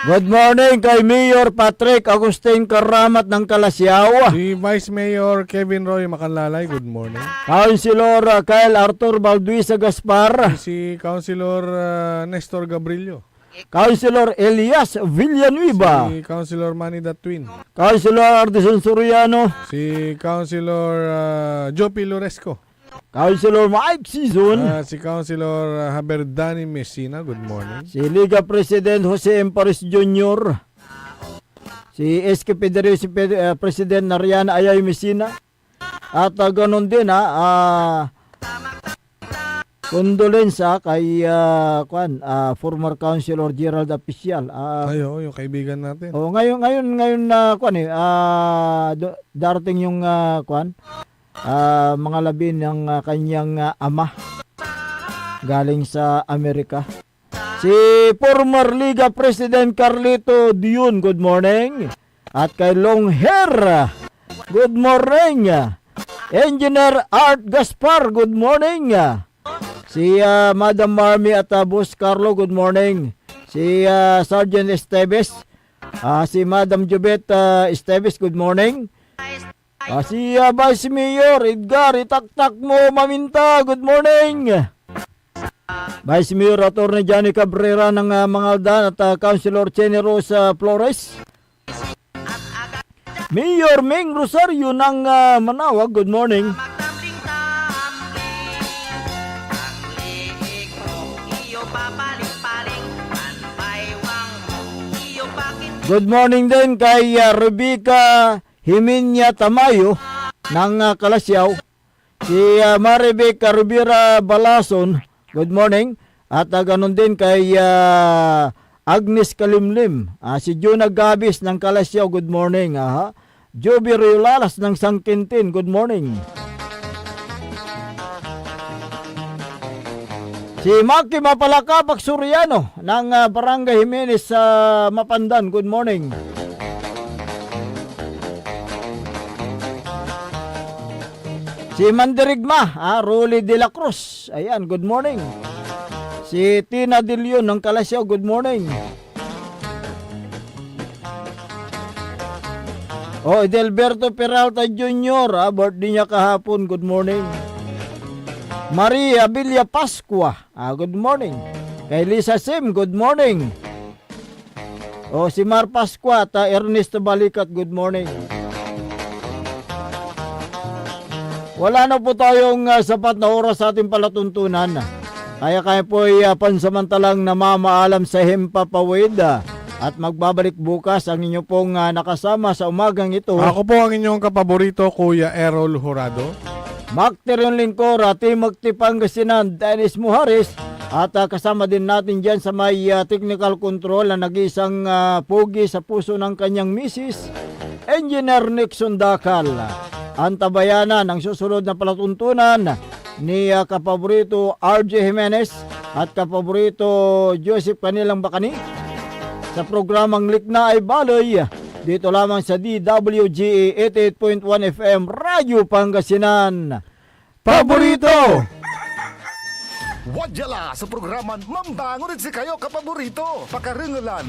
Speaker 13: Good morning kay Mayor Patrick Agustin Karamat ng Kalasyaw.
Speaker 14: Si Vice Mayor Kevin Roy Macanlalay, good morning.
Speaker 13: Councilor Kyle Arthur Balduisa Gaspar.
Speaker 14: Si Councilor Nestor Gabrillo.
Speaker 13: Councilor Elias Villanueva.
Speaker 14: Si Councilor Manny Datwin.
Speaker 13: Councilor Ardison Soriano.
Speaker 14: Si Councilor Jopi Loresco.
Speaker 13: Councilor Mike Season.
Speaker 14: Si Councilor Haberdani Messina, good morning.
Speaker 13: Si Liga President Jose Empares Jr. Si SK Federation President Nariana Ayay Messina. At ganun din kondolensa kay former Councilor Gerald Apicial.
Speaker 14: Yung kaibigan natin.
Speaker 13: Ngayon darating yung mga labi ng kanyang ama galing sa Amerika. Si former Liga President Carlito Dion, good morning. At kay Long Hair, good morning. Engineer Art Gaspar, good morning. Si Madam Marmy at Boss Carlo, good morning. Si Sergeant Esteves, si Madam Jubet Esteves, good morning. Si Vice Mayor Edgar, itaktak mo maminta, good morning. Vice Mayor Atty. Johnny Cabrera ng Mangaldan at Councilor Chenny Rosa Flores. Mayor Ming Rosario ng Manawag, good morning. Good morning din kay Rebecca Himinya Tamayo ng Kalasyaw. Si Maribek Rivera Balason, good morning. At ganun din kay Agnes Kalimlim. Si Juna Gabis ng Kalasyaw, good morning. Joby Riolalas ng Sangkintin, good morning. Si Maki Mapalakapak Suriano ng Barangay Jimenez sa Mapandan, good morning. Si Mandirigma, Rolly de la Cruz, ayan, good morning. Si Tina De Leon ng Kalasyaw, good morning. Edelberto Peralta Jr., birthday niya kahapon, good morning. Maria Villa Pascua, good morning. Kay Lisa Sim, good morning. Si Mar Pascua at Ernesto Balikat, good morning. Wala na po tayong sapat na oras sa ating palatuntunan. Kaya po ay pansamantalang namamaalam sa Himpapawid at magbabalik bukas ang inyo pong nakasama sa umagang ito.
Speaker 14: Ako po ang inyong kapaborito, Kuya Errol Jurado.
Speaker 13: Macterion Lingkor, Timothy Pangasinan, Dennis Muharis. At kasama din natin dyan sa may technical control na nag-isang pogi sa puso ng kanyang misis, Engineer Nixon Dakal. Antabayanan ang susunod na palatuntunan ni kapaborito RJ Jimenez at kapaborito Joseph Kanilang Bakani sa programang Likna ay Baloy dito lamang sa DWGA 88.1 FM Radyo Pangasinan. Paborito!
Speaker 3: Wadyala sa programan Mambangon si kayo kapaborito. Pakaringalan